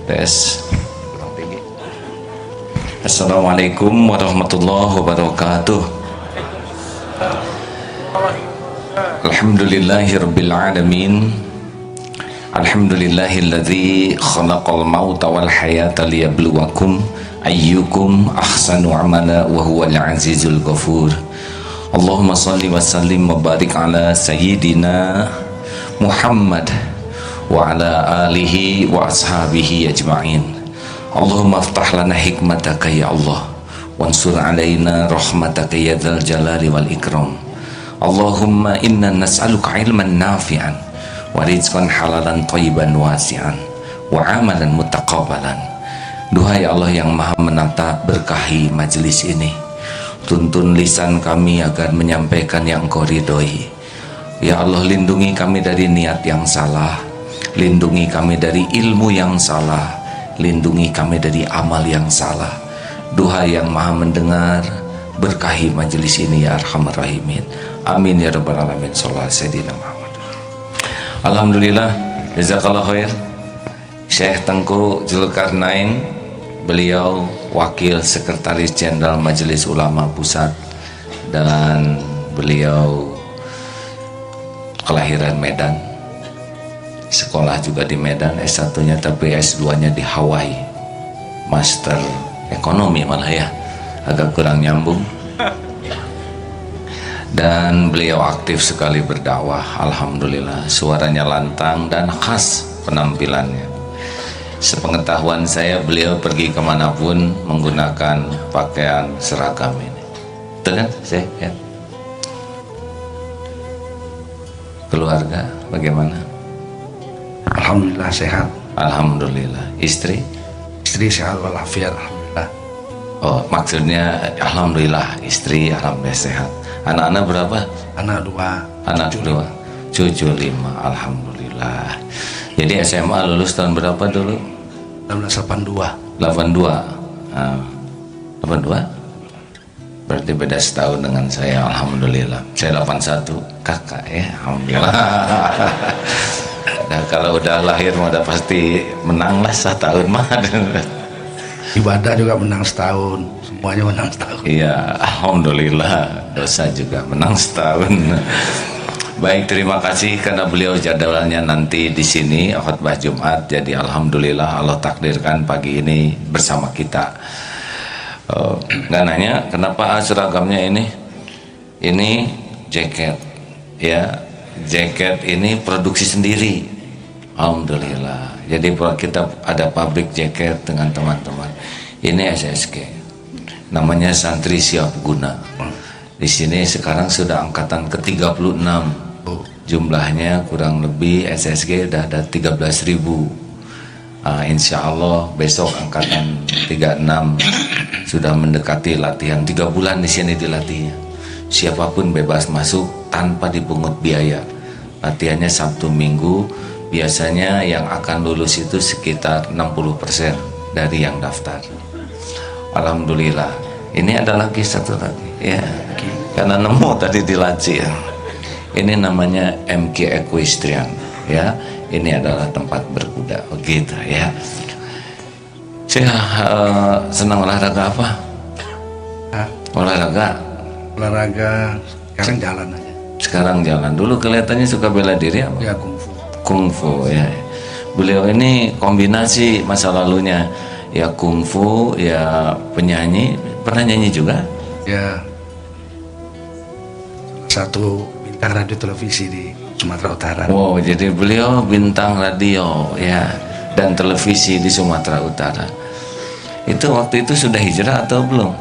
Tes. Assalamualaikum warahmatullahi wabarakatuh. Alhamdulillahirabbil alamin. Alhamdulillahilladzi khalaqal mauta wal hayata liyabluwakum ayyukum ahsanu amala wa huwal azizul ghafur. Allahumma shalli wa sallim wa barik ala sayyidina Muhammad wa ala alihi wa ashabihi ajma'in. Allahumma aftah lana hikmataka ya Allah wansur alaina rahmataka ya dzal jalali wal ikram. Allahumma inna nas'aluka ilman nafi'an wa rizqan halalan thayyiban wasi'an wa amalan mutaqabbalan. Duhai Allah yang maha menata, berkahi majelis ini, tuntun lisan kami agar menyampaikan yang Engkau ridhoi. Ya Allah, lindungi kami dari niat yang salah, lindungi kami dari ilmu yang salah, lindungi kami dari amal yang salah. Duhai yang maha mendengar, berkahi majelis ini ya arhamar rahimin. Amin ya rabbal alamin. Shallallahu alaihi Muhammad. Alhamdulillah, jazakallah khair. Syekh Tengku Zulkarnain, beliau wakil sekretaris jenderal Majelis Ulama Pusat, dan beliau kelahiran Medan, sekolah juga di Medan, S1-nya, tapi S2-nya di Hawaii, master ekonomi malah ya, agak kurang nyambung. Dan beliau aktif sekali berdakwah, alhamdulillah, suaranya lantang dan khas penampilannya. Sepengetahuan saya, beliau pergi kemanapun menggunakan pakaian seragam ini. Betul kan? Saya, ya. Keluarga bagaimana? Alhamdulillah sehat. Alhamdulillah. Istri? Istri sehat walafiat, alhamdulillah. Oh, maksudnya alhamdulillah istri alhamdulillah sehat. Anak-anak berapa? Anak dua. Anak dua. Cucu 5. Alhamdulillah. Jadi SMA lulus tahun berapa dulu? 1982. 82. 82? Berarti beda setahun dengan saya, alhamdulillah. Saya 81, kakak ya, alhamdulillah. Nah, kalau udah lahir mah udah pasti menang lah setahun mah. Ibadah juga menang setahun, semuanya menang setahun. Iya, alhamdulillah. Dosa juga menang setahun. Baik, terima kasih karena beliau jadwalnya nanti di sini khutbah Jumat. Jadi alhamdulillah Allah takdirkan pagi ini bersama kita. Nggak nanya kenapa seragamnya ini jaket ya, jaket ini produksi sendiri, alhamdulillah. Jadi kita ada pabrik jaket dengan teman-teman. Ini SSG, namanya Santri Siap Guna. Di sini sekarang sudah angkatan ke-36, jumlahnya kurang lebih SSG udah ada 13.000. Insya Allah besok angkatan 36 sudah mendekati latihan 3 bulan di sini dilatihnya. Siapapun bebas masuk tanpa dipungut biaya. Latihannya Sabtu Minggu. Biasanya yang akan lulus itu sekitar 60% dari yang daftar. Alhamdulillah. Ini ada lagi satu lagi ya. Karena nemu tadi di laci ya. Ini namanya MK Equestrian ya. Ini adalah tempat berkuda, begitu ya. Saya senang olahraga apa? Olahraga sekarang jalan aja. Sekarang jalan. Dulu kelihatannya suka bela diri apa? Ya, kungfu. Kungfu ya. Beliau ini kombinasi masa lalunya ya kungfu, ya penyanyi. Pernah nyanyi juga? Ya, satu bintang radio televisi di Sumatera Utara. Wow, jadi beliau bintang radio ya dan televisi di Sumatera Utara. Itu waktu itu sudah hijrah atau belum?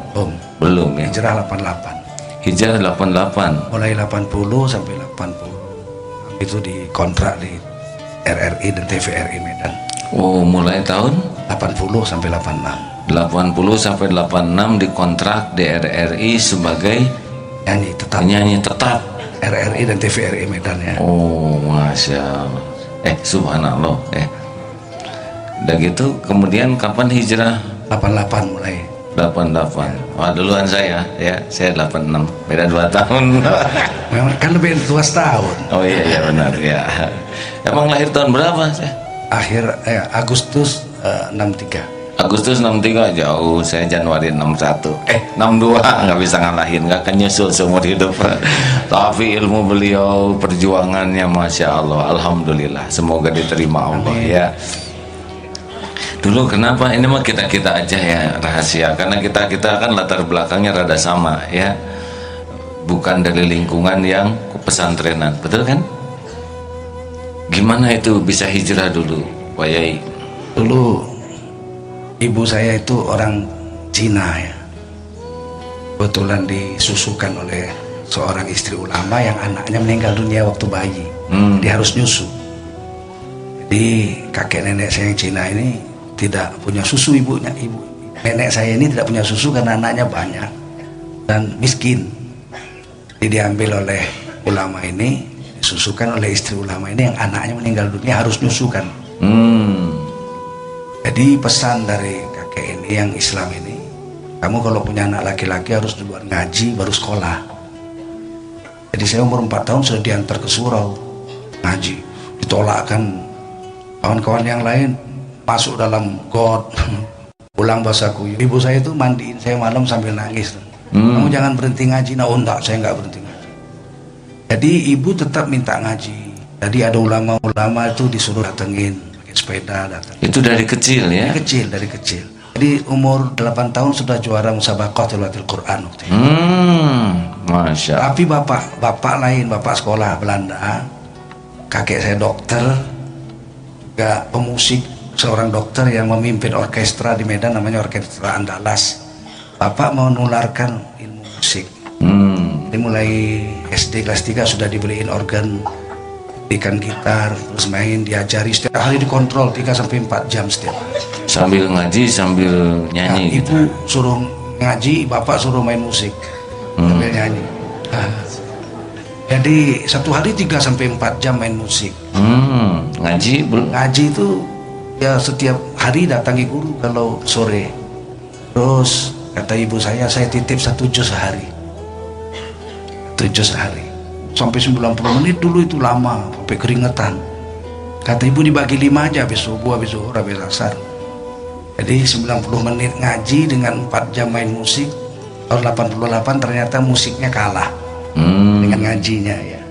Belum ya. Hijrah 88. Hijrah 88. Mulai 80 sampai 80 itu dikontrak di RRI dan TVRI Medan. Oh, mulai tahun 80 sampai 86. 80 sampai 86 dikontrak di RRI sebagai Nyanyi tetap tetap. RRI dan TVRI Medan ya. Oh, masya Allah. Subhanallah. Udah gitu, kemudian kapan hijrah? 88 mulai. 88. Wah, duluan saya ya. Saya 86. Beda 2 tahun. Memang kan lebih tua setahun. Oh iya benar ya. Emang lahir tahun berapa sih? Agustus 63. Agustus 63 jauh. Saya Januari 61. 62 nggak bisa ngalahin, nggak kenyusul seumur hidup. Tapi ilmu beliau, perjuangannya masya Allah. Alhamdulillah. Semoga diterima Allah. Amin. Ya. Dulu kenapa ini mah kita aja ya rahasia, karena kita kan latar belakangnya rada sama ya, bukan dari lingkungan yang pesantrenan, betul kan? Gimana itu bisa hijrah dulu, Pak Yai? Dulu ibu saya itu orang Cina ya, kebetulan disusukan oleh seorang istri ulama yang anaknya meninggal dunia waktu bayi. Dia harus nyusu. Jadi kakek nenek saya yang Cina ini tidak punya susu, ibu nenek saya ini tidak punya susu karena anaknya banyak dan miskin. Jadi diambil oleh ulama ini, disusukan oleh istri ulama ini yang anaknya meninggal dunia harus nyusukan. Jadi pesan dari kakek ini yang Islam ini, kamu kalau punya anak laki-laki harus duluan ngaji baru sekolah. Jadi saya umur 4 tahun sudah diantar ke surau ngaji, ditolakkan kawan-kawan yang lain, masuk dalam got, pulang basah kuyup. Ibu saya itu mandiin saya malam sambil nangis. Kamu jangan berhenti ngaji. Nah, enggak, saya enggak berhenti ngaji. Jadi ibu tetap minta ngaji. Jadi ada ulama-ulama itu disuruh datengin, pakai sepeda datang. Itu dari kecil ya? Dari kecil. Jadi umur 8 tahun sudah juara musabaqah tilawatil Quran waktu itu. Masya Allah. Tapi bapak lain, bapak sekolah Belanda, kakek saya dokter, juga pemusik, seorang dokter yang memimpin orkestra di Medan namanya Orkestra Andalas. Bapak mau menularkan ilmu musik. Jadi mulai SD kelas 3 sudah dibeliin organ, belikan gitar, terus main, diajari setiap hari, dikontrol 3-4 jam setiap hari. Sambil ngaji sambil nyanyi. Ibu suruh ngaji, bapak suruh main musik sambil nyanyi. Jadi satu hari 3-4 jam main musik. Ngaji itu ya setiap hari datangi guru kalau sore. Terus kata ibu saya titip 1 juz sehari. 1 juz sehari. Sampai 90 menit dulu itu lama, sampai keringetan. Kata ibu dibagi 5 aja, habis subuh, habis zuhur, habis asar. Jadi 90 menit ngaji dengan 4 jam main musik. Tahun 88 ternyata musiknya kalah dengan ngajinya ya.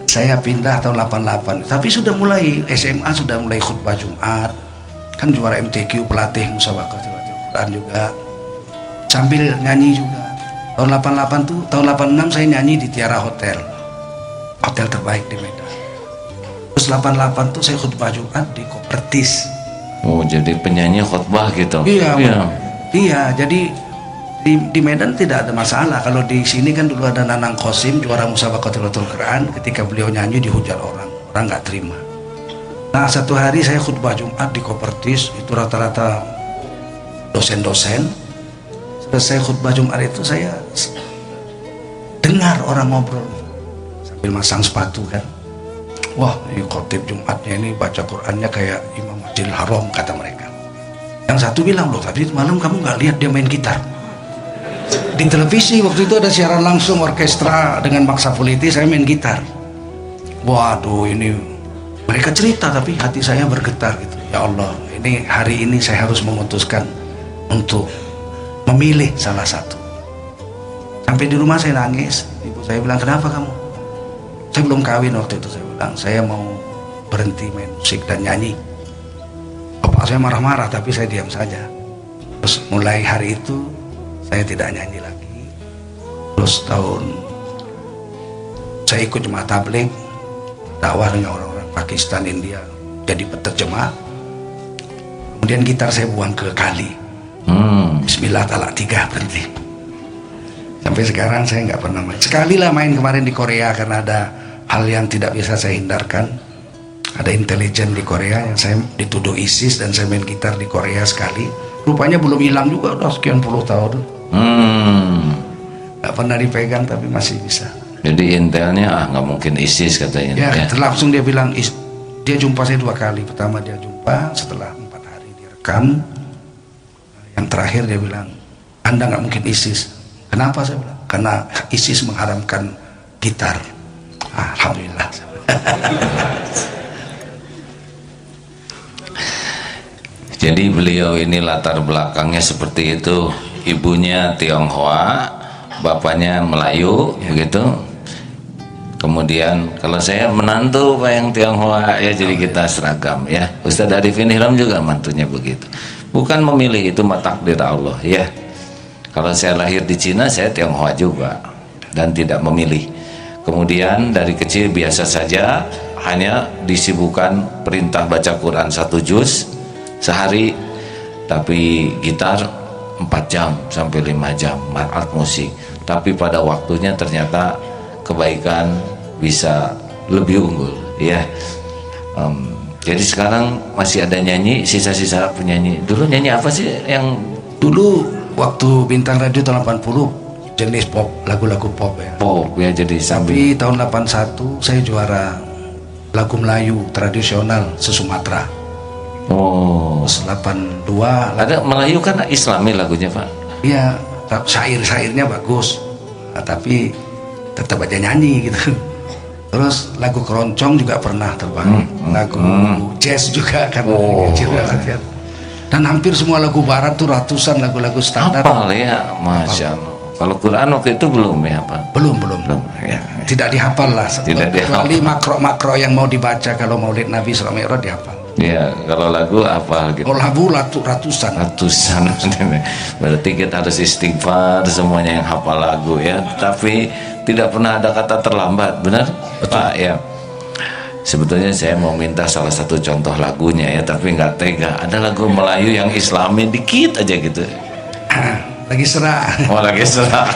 Saya pindah tahun 88, tapi sudah mulai SMA, sudah mulai khutbah Jumat, kan juara MTQ, pelatih musabaqah tilawatil Quran juga, sambil nyanyi juga. Tahun 88 tuh, tahun 86 saya nyanyi di Tiara Hotel terbaik di Medan. Terus 88 tuh saya khutbah Jumat di Kopertis. Oh, jadi penyanyi khutbah gitu? Iya, jadi di Medan tidak ada masalah. Kalau di sini kan dulu ada Nanang Qasim, juara musabaqah tilawatil Quran, ketika beliau nyanyi dihujat orang nggak terima. Nah, satu hari saya khutbah Jumat di Kopertis, itu rata-rata dosen-dosen. Selesai khutbah Jumat itu saya dengar orang ngobrol sambil masang sepatu kan. Wah, ini khotib Jumatnya ini baca Qurannya kayak Imam Masjidil Haram, kata mereka. Yang satu bilang, loh tapi malam kamu nggak lihat dia main gitar? Di televisi waktu itu ada siaran langsung orkestra dengan maksa politik, saya main gitar. Waduh, ini mereka cerita tapi hati saya bergetar gitu. Ya Allah, ini hari ini saya harus memutuskan untuk memilih salah satu. Sampai di rumah saya nangis. Ibu saya bilang, kenapa kamu? Saya belum kawin waktu itu. Saya bilang, saya mau berhenti main musik dan nyanyi. Bapak saya marah-marah tapi saya diam saja. Terus mulai hari itu saya tidak nyanyi lagi. Terus saya ikut jemaah tabligh, dakwah dengan orang-orang Pakistan, India, jadi peterjemah. Kemudian gitar saya buang ke kali. Bismillah talak 3 berhenti. Sampai sekarang saya nggak pernah main. Sekali lah main kemarin di Korea karena ada hal yang tidak bisa saya hindarkan. Ada intelijen di Korea yang saya dituduh ISIS dan saya main gitar di Korea sekali. Rupanya belum hilang juga, udah sekian puluh tahun. Nggak pernah dipegang tapi masih bisa. Jadi intelnya nggak mungkin ISIS katanya. Ya, langsung dia bilang, dia jumpa saya 2 kali. Pertama dia jumpa, setelah 4 hari dia rekam. Yang terakhir dia bilang, Anda nggak mungkin ISIS. Kenapa? Saya bilang, karena ISIS mengharamkan gitar. Alhamdulillah. Jadi beliau ini latar belakangnya seperti itu. Ibunya Tionghoa, bapaknya Melayu, begitu. Kemudian kalau saya menantu Pak yang Tionghoa, ya jadi kita seragam ya. Ustadz Arifin Hiram juga mantunya begitu. Bukan memilih, itu mah takdir Allah ya. Kalau saya lahir di Cina, saya Tionghoa juga dan tidak memilih. Kemudian dari kecil biasa saja, hanya disibukkan perintah baca Quran 1 juz sehari, tapi gitar 4 jam sampai 5 jam, alat musik. Tapi pada waktunya ternyata kebaikan bisa lebih unggul ya. Jadi sekarang masih ada nyanyi, sisa-sisa penyanyi. Dulu nyanyi apa sih yang Dulu waktu Bintang Radio tahun 80 jenis pop, lagu-lagu pop ya. pop ya, jadi sambil. Tapi tahun 81 saya juara lagu Melayu tradisional se-Sumatera. Terus 82 Ada Melayu kan Islami lagunya Pak. Iya, syair-syairnya bagus. Tapi tetap aja nyanyi gitu. Terus lagu keroncong juga pernah terbang. Lagu jazz juga kan. Dan hampir semua lagu barat tuh ratusan lagu-lagu standar. Hafal ya, Masya Allah. Kalau Quran waktu itu belum ya Pak? Belum Ya. Tidak dihafal lah. Tidak Kecuali makro-makro yang mau dibaca kalau Maulid Nabi Isra Mi'raj dihafal. Ya, kalau lagu hafal gitu. Kalau lagu ratusan. Berarti kita harus istighfar semuanya yang hafal lagu ya. Tapi tidak pernah ada kata terlambat, benar? Betul. Pak ya. Sebetulnya saya mau minta salah satu contoh lagunya ya, tapi nggak tega. Ada lagu Melayu yang Islami dikit aja gitu. Lagi serak. Oh, lagi serah.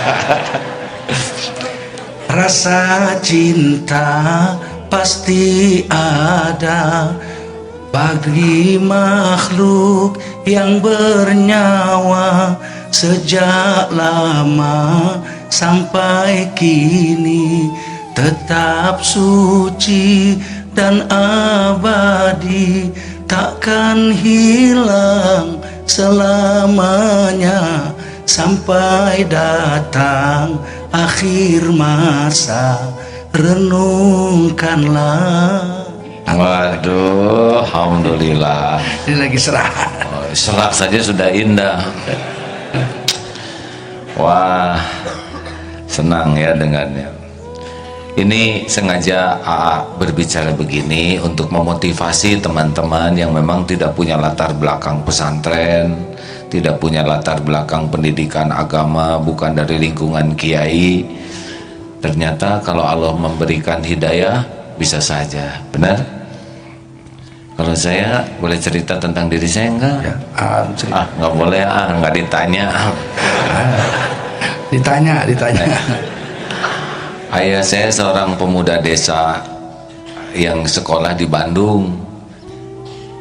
Rasa cinta pasti ada bagi makhluk yang bernyawa sejak lama sampai kini, tetap suci dan abadi, takkan hilang selamanya sampai datang akhir masa. Renungkanlah. Waduh, alhamdulillah. Ini lagi serak. Serak saja sudah indah. Wah, senang ya dengannya. Ini sengaja AA berbicara begini untuk memotivasi teman-teman yang memang tidak punya latar belakang pesantren, tidak punya latar belakang pendidikan agama, bukan dari lingkungan kiai. Ternyata kalau Allah memberikan hidayah, bisa saja, benar? Kalau saya boleh cerita tentang diri saya enggak? Ya, Nggak boleh, nggak ditanya. ditanya. Ayah saya seorang pemuda desa yang sekolah di Bandung,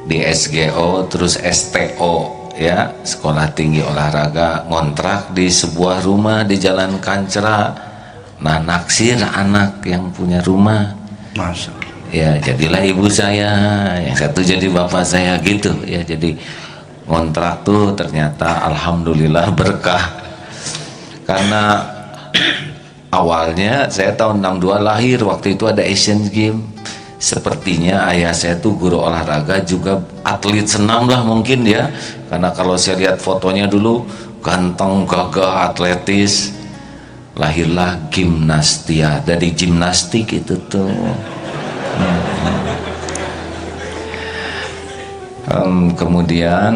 di SGO, terus STO, ya, sekolah tinggi olahraga, ngontrak di sebuah rumah di Jalan Kancera. Nah, naksir anak yang punya rumah. Masya Allah. Ya, jadilah ibu saya, yang satu jadi bapak saya gitu. Ya, jadi ngontrak tuh ternyata alhamdulillah berkah. Karena awalnya saya tahun 62 lahir, waktu itu ada Asian Games. Sepertinya ayah saya tuh guru olahraga, juga atlet senam lah mungkin ya. Karena kalau saya lihat fotonya dulu, ganteng, gagah, atletis. Lahirlah gimnastia, dari gimnastik itu tuh. Kemudian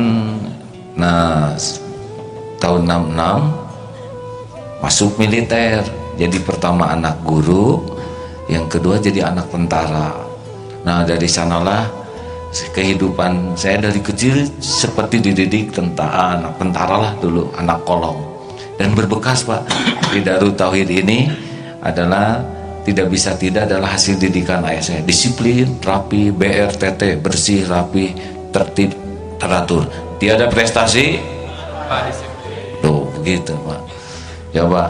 tahun 66 masuk militer, jadi pertama anak guru, yang kedua jadi anak tentara. Nah, dari sanalah kehidupan saya dari kecil seperti dididik tentara lah dulu, anak kolong, dan berbekas Pak. Di Darut Tauhid ini adalah tidak bisa tidak adalah hasil didikan ayah saya. Disiplin, rapi, BRTT, bersih, rapi, tertib, teratur. Tiada prestasi tuh begitu Pak. Coba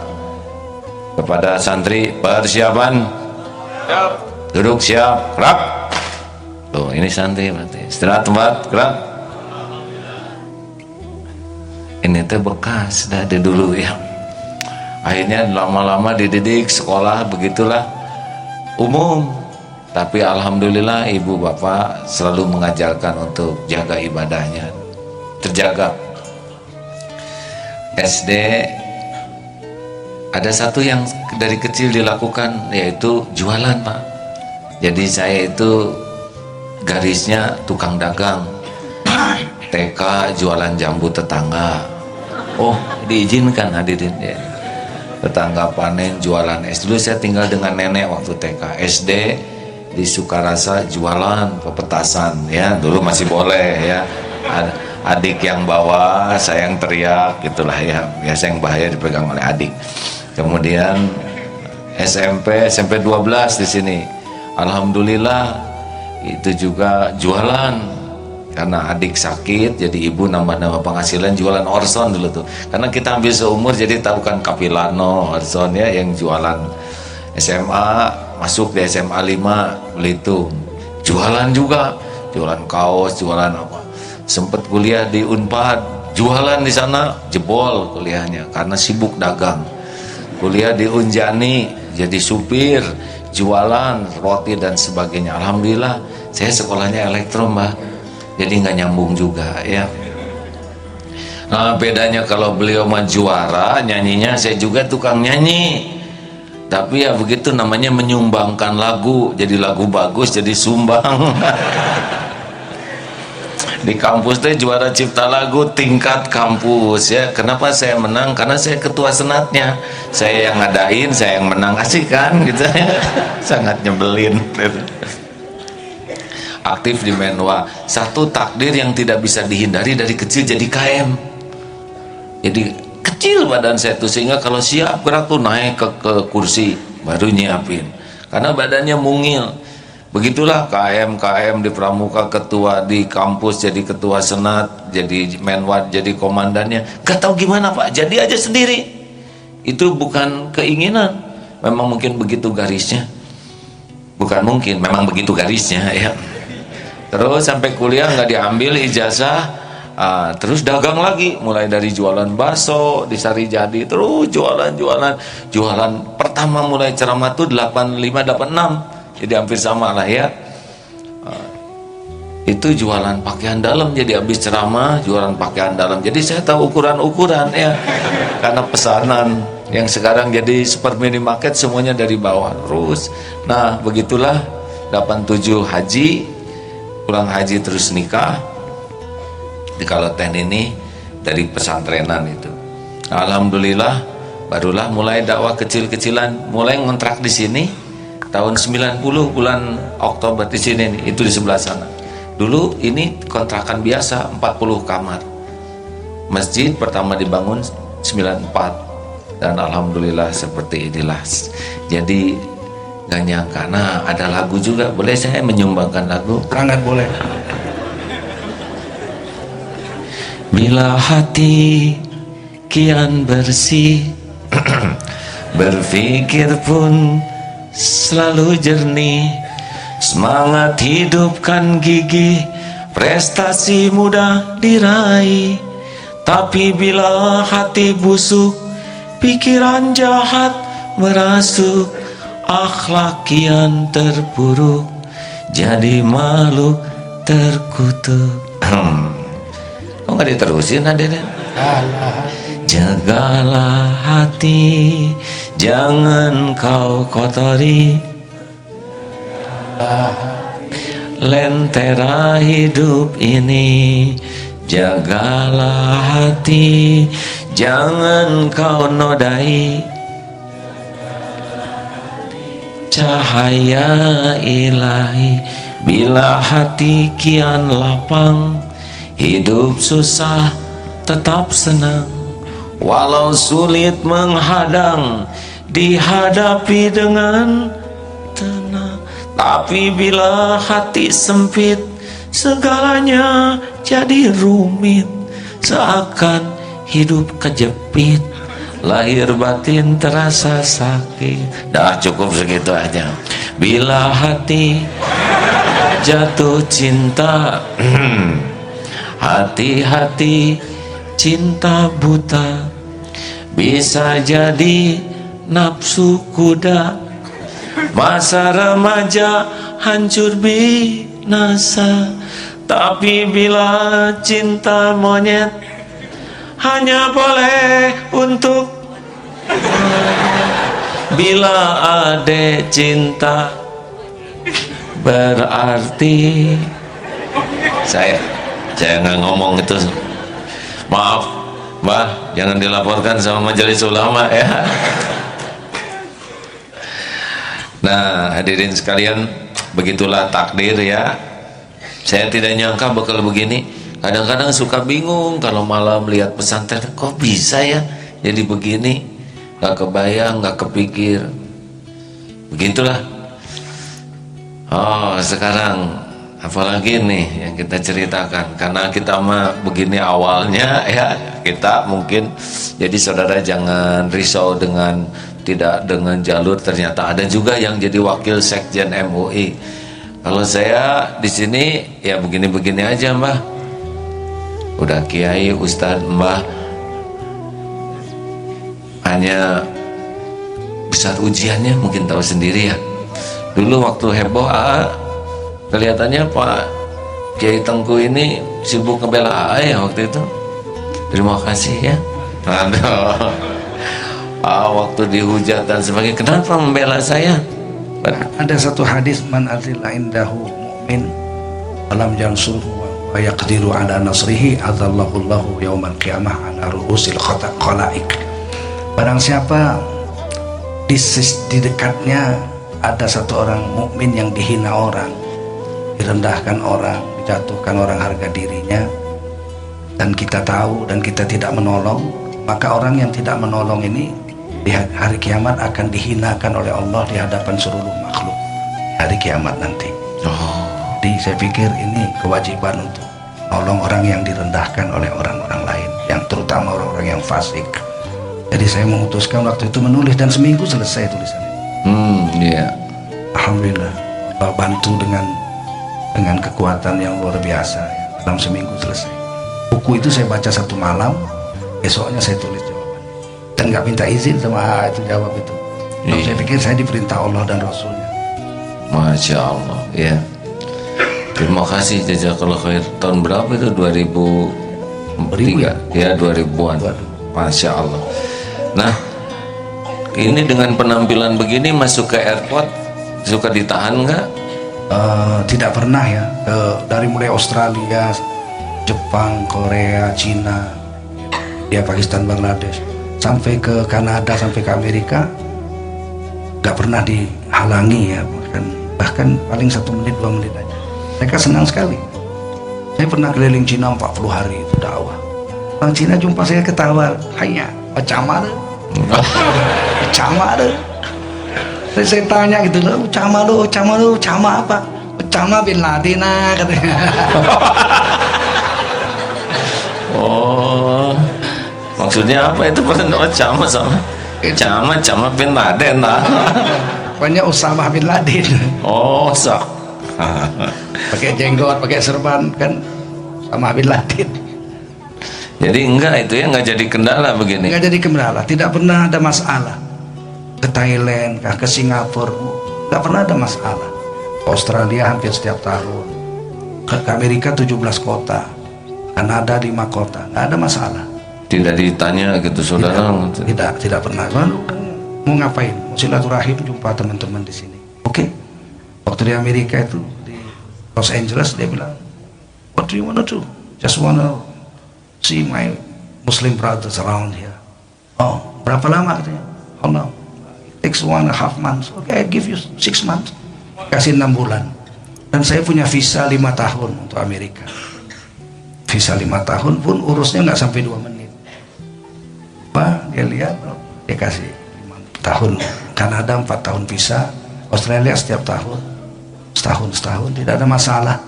kepada santri, persiapan, duduk siap, gerak. Tuh ini santri berarti istirahat tempat, gerak. Ini teh bekas dari dulu ya. Akhirnya lama-lama dididik sekolah begitulah umum. Tapi alhamdulillah ibu bapak selalu mengajarkan untuk jaga ibadahnya, terjaga. SD ada satu yang dari kecil dilakukan, yaitu jualan Pak. Jadi saya itu garisnya tukang dagang. TK jualan jambu tetangga. Oh diizinkan hadirin ya. Tetangga panen jualan es. Dulu saya tinggal dengan nenek waktu TK. SD di Sukarasa jualan pepetasan ya, dulu masih boleh ya. Adik yang bawa, saya yang teriak gitulah ya. Biasa yang bahaya dipegang oleh adik. Kemudian SMP 12 di sini. Alhamdulillah itu juga jualan. Karena adik sakit, jadi ibu nambah-nambah penghasilan jualan Orson dulu tuh. Karena kita hampir seumur, jadi tahu kan Kapilano, Orson ya yang jualan. SMA, masuk di SMA 5 Belitung. Jualan juga, jualan kaos, jualan apa. Sempet kuliah di Unpad, jualan di sana, jebol kuliahnya karena sibuk dagang. Kuliah di Unjani, jadi supir, jualan roti dan sebagainya. Alhamdulillah, saya sekolahnya elektro Mbak. Jadi nggak nyambung juga ya. Nah bedanya kalau beliau mah juara nyanyinya, saya juga tukang nyanyi. Tapi ya begitu namanya menyumbangkan lagu, jadi lagu bagus jadi sumbang. Di kampus teh juara cipta lagu tingkat kampus ya. Kenapa saya menang? Karena saya ketua senatnya. Saya yang ngadain, saya yang menang. Asik kan gitu ya. Sangat nyebelin. Aktif di Menwa. Satu takdir yang tidak bisa dihindari, dari kecil jadi KM. Jadi kecil badan saya tuh, sehingga kalau siap gerak tuh naik ke kursi baru nyiapin. Karena badannya mungil. Begitulah KM di Pramuka, ketua di kampus, jadi ketua senat, jadi Menwa, jadi komandannya. Gak tahu gimana Pak, jadi aja sendiri. Itu bukan keinginan, memang mungkin begitu garisnya. Bukan mungkin, memang begitu garisnya ya. Terus sampai kuliah nggak diambil ijazah, terus dagang lagi, mulai dari jualan bakso di Sarijadi, terus jualan pertama mulai ceramah tuh 85-86. Jadi hampir sama lah ya. Itu jualan pakaian dalam, jadi habis ceramah jualan pakaian dalam. Jadi saya tahu ukuran-ukuran ya. Karena pesanan yang sekarang jadi super minimarket semuanya dari bawah terus. Nah, begitulah 87 haji, pulang haji terus nikah. Di Kaloten ini dari pesantrenan itu. Alhamdulillah barulah mulai dakwah kecil-kecilan, mulai ngontrak di sini. Tahun 90 bulan Oktober di sini nih, itu di sebelah sana. Dulu ini kontrakan biasa 40 kamar. Masjid pertama dibangun 94 dan alhamdulillah seperti inilah. Jadi gak nyangka. Nah, ada lagu juga. Boleh saya menyumbangkan lagu? Sangat boleh. Bila hati kian bersih, berpikir pun selalu jernih, semangat hidup kan gigih, prestasi mudah diraih. Tapi bila hati busuk, pikiran jahat merasuk, akhlak kian terpuruk, jadi makhluk terkutuk. Kok nggak diterusin hadirin? Jagalah hati, jangan kau kotori, lentera hidup ini. Jagalah hati, jangan kau nodai, cahaya ilahi Bila hati kian lapang, hidup susah tetap senang. Walau sulit menghadang, dihadapi dengan tenang. Tapi bila hati sempit, segalanya jadi rumit. Seakan hidup kejepit, lahir batin terasa sakit. Dah cukup segitu aja. Bila hati jatuh cinta, hati-hati cinta buta, bisa jadi nafsu kuda. Masa remaja hancur binasa, tapi bila cinta monyet hanya boleh untuk bila ada cinta berarti saya nggak ngomong itu, maaf Mbah, jangan dilaporkan sama majelis ulama ya. Nah hadirin sekalian, begitulah takdir ya. Saya tidak nyangka bakal begini. Kadang-kadang suka bingung kalau malam lihat pesantren, kok bisa ya jadi begini, gak kebayang, gak kepikir. Begitulah. Oh sekarang apalagi nih yang kita ceritakan, karena kita mah begini awalnya ya, kita mungkin jadi saudara jangan risau dengan tidak dengan jalur, ternyata ada juga yang jadi wakil sekjen MUI. Kalau saya di sini ya begini-begini aja Mbah. Udah kiai, ustadz, mbah, hanya besar ujiannya mungkin tahu sendiri ya. Dulu waktu heboh kelihatannya Pak Kiai Tengku ini sibuk ngebela ya waktu itu. Terima kasih ya. Aduh. Waktu dihujat dan sebagainya, kenapa membela saya? Ada satu hadis, man azilla indahu mu'min alam jansurhu wa yaqdiru ala nasrihi adzallahullahu yaumal qiyamah ala ru'usil khalaik. Barang siapa di dekatnya ada satu orang mukmin yang dihina orang, direndahkan orang, dijatuhkan orang harga dirinya, dan kita tahu dan kita tidak menolong, maka orang yang tidak menolong ini di hari kiamat akan dihinakan oleh Allah di hadapan seluruh makhluk hari kiamat nanti. Jadi saya pikir ini kewajiban untuk nolong orang yang direndahkan oleh orang-orang lain, yang terutama orang-orang yang fasik. Jadi saya memutuskan waktu itu menulis, dan seminggu selesai tulisannya. Iya. Alhamdulillah Allah bantu dengan kekuatan yang luar biasa ya. Dalam seminggu selesai. Buku itu saya baca satu malam, besoknya saya tulis jawaban, dan nggak minta izin sama itu jawab itu. Saya pikir saya diperintah Allah dan Rasulnya. Masya Allah ya. Terima kasih jazakallah khair. Tahun berapa itu? 2003 ya, 2000-an. Masya Allah. Nah ini dengan penampilan begini masuk ke airport suka ditahan nggak? Tidak pernah ya. Dari mulai Australia, Jepang, Korea, Cina, ya Pakistan, Bangladesh, sampai ke Kanada, sampai ke Amerika, nggak pernah dihalangi ya. Bahkan paling 1 menit 2 menit aja. Mereka senang sekali. Saya pernah keliling Cina 40 hari itu dakwah. Orang Cina jumpa saya ketawa, hanya Ocama deh, Ocama deh. Saya tanya gitu loh, Ocama lo, Ocama apa? Ocama bin Laden katanya. Oh, maksudnya apa itu? Ocama sama Ocama bin Laden lah. Pokoknya Usama bin Laden. Oh, sok. Pakai jenggot, pakai serban kan sama bin Laden. Jadi enggak itu ya, enggak jadi kendala begini. Enggak jadi kendala, tidak pernah ada masalah. Ke Thailand, ke Singapura, enggak pernah ada masalah. Ke Australia hampir setiap tahun. Ke Amerika 17 kota. Kanada 5 kota, enggak ada masalah. Tidak ditanya gitu saudara? Tidak pernah. Lalu mau ngapain? Mau silaturahim, jumpa teman-teman di sini. Oke. Waktu di Amerika itu di Los Angeles dia bilang, what do you wanna do? Just wanna see my Muslim brothers around here. Oh, berapa lama katanya? How long? It takes 1.5 months. Okay, I give you 6 months. Kasih 6 bulan. Dan saya punya visa 5 tahun untuk Amerika. Visa 5 tahun pun urusnya nggak sampai 2 menit. Pak, dia lihat, dia kasih 5 tahun. Kanada 4 tahun visa, Australia setiap tahun, setahun, tidak ada masalah.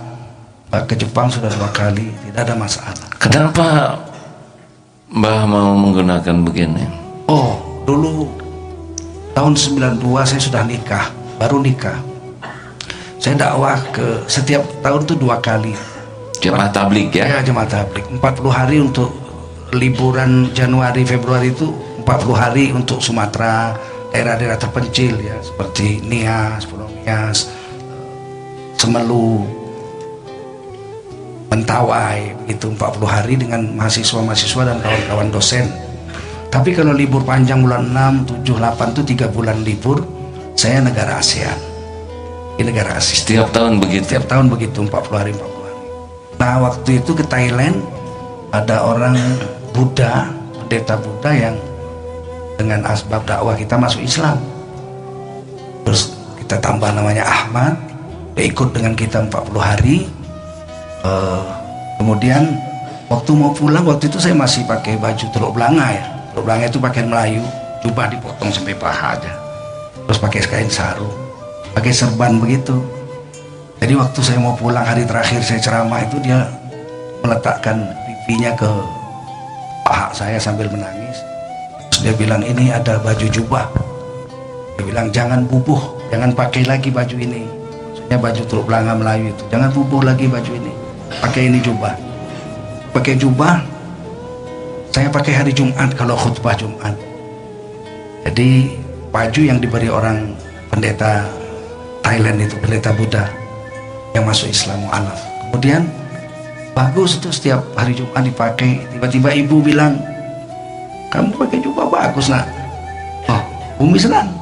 Pak, ke Jepang sudah 2 kali, tidak ada masalah. Kenapa Mbah mau menggunakan begini? Oh, dulu tahun 92 saya sudah nikah, baru nikah. Saya dakwah ke setiap tahun tuh 2 kali. Jemaah tabligh ya? Ya, jemaah tabligh. 40 hari untuk liburan Januari Februari itu 40 hari untuk Sumatera, daerah-daerah terpencil ya, seperti Nias, Pulau Nias, Semelu, Mentawai, begitu 40 hari dengan mahasiswa-mahasiswa dan kawan-kawan dosen. Tapi kalau libur panjang bulan 6, 7, 8 itu 3 bulan libur, saya negara ASEAN. Di negara ASEAN. Setiap tahun begitu? Setiap tahun begitu, 40 hari, 40 hari. Nah, waktu itu ke Thailand, ada orang Buddha, pendeta Buddha yang dengan asbab dakwah kita masuk Islam. Terus kita tambah namanya Ahmad, dia ikut dengan kita 40 hari. Kemudian waktu mau pulang, waktu itu saya masih pakai baju teluk belanga ya. Teluk belanga itu pakaian Melayu, jubah dipotong sampai paha aja. Terus pakai kain sarung, pakai serban begitu. Jadi waktu saya mau pulang hari terakhir saya ceramah itu, dia meletakkan pipinya ke paha saya sambil menangis. Terus dia bilang, ini ada baju jubah. Dia bilang, jangan bubuh, jangan pakai lagi baju ini. Maksudnya baju teluk belanga Melayu itu, jangan bubuh lagi baju ini, pakai ini jubah. Pakai jubah, saya pakai hari Jumat kalau khutbah Jumat. Jadi baju yang diberi orang pendeta Thailand itu, pendeta Buddha yang masuk Islam mu'alaf. Kemudian bagus itu, setiap hari Jumat dipakai. Tiba-tiba ibu bilang, kamu pakai jubah bagus nak. Oh, Umi senang.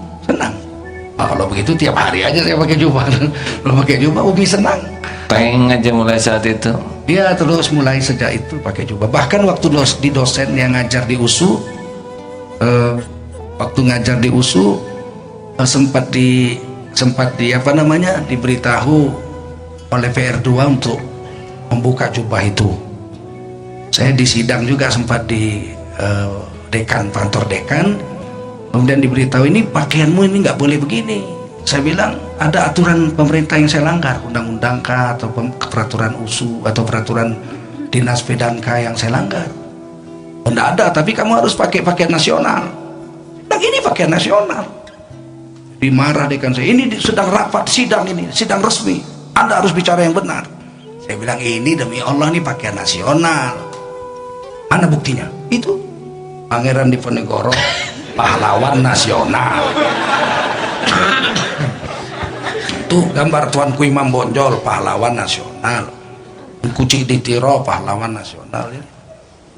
Oh, kalau begitu tiap hari aja saya pakai jubah. Kalau pakai jubah Umi senang. Peng aja mulai saat itu? Dia terus mulai sejak itu pakai jubah. Bahkan waktu di dosen yang ngajar di USU, waktu ngajar di USU sempat di apa namanya, diberitahu oleh PR2 untuk membuka jubah itu. Saya di sidang juga sempat di dekan, kantor dekan, kemudian diberitahu, ini pakaianmu ini nggak boleh begini. Saya bilang, ada aturan pemerintah yang saya langgar, undang-undang kah, atau peraturan USU atau peraturan dinas pedanka yang saya langgar? Oh, enggak ada, tapi kamu harus pakai pakaian nasional. Nah, ini pakaian nasional. Dimarah dekan saya, ini sedang rapat sidang, ini sidang resmi, Anda harus bicara yang benar. Saya bilang, ini demi Allah nih pakaian nasional. Mana buktinya? Itu Pangeran Diponegoro, pahlawan nasional. Tuh gambar Tuanku Imam Bonjol, pahlawan nasional. Kucing Ditiro, pahlawan nasional ya.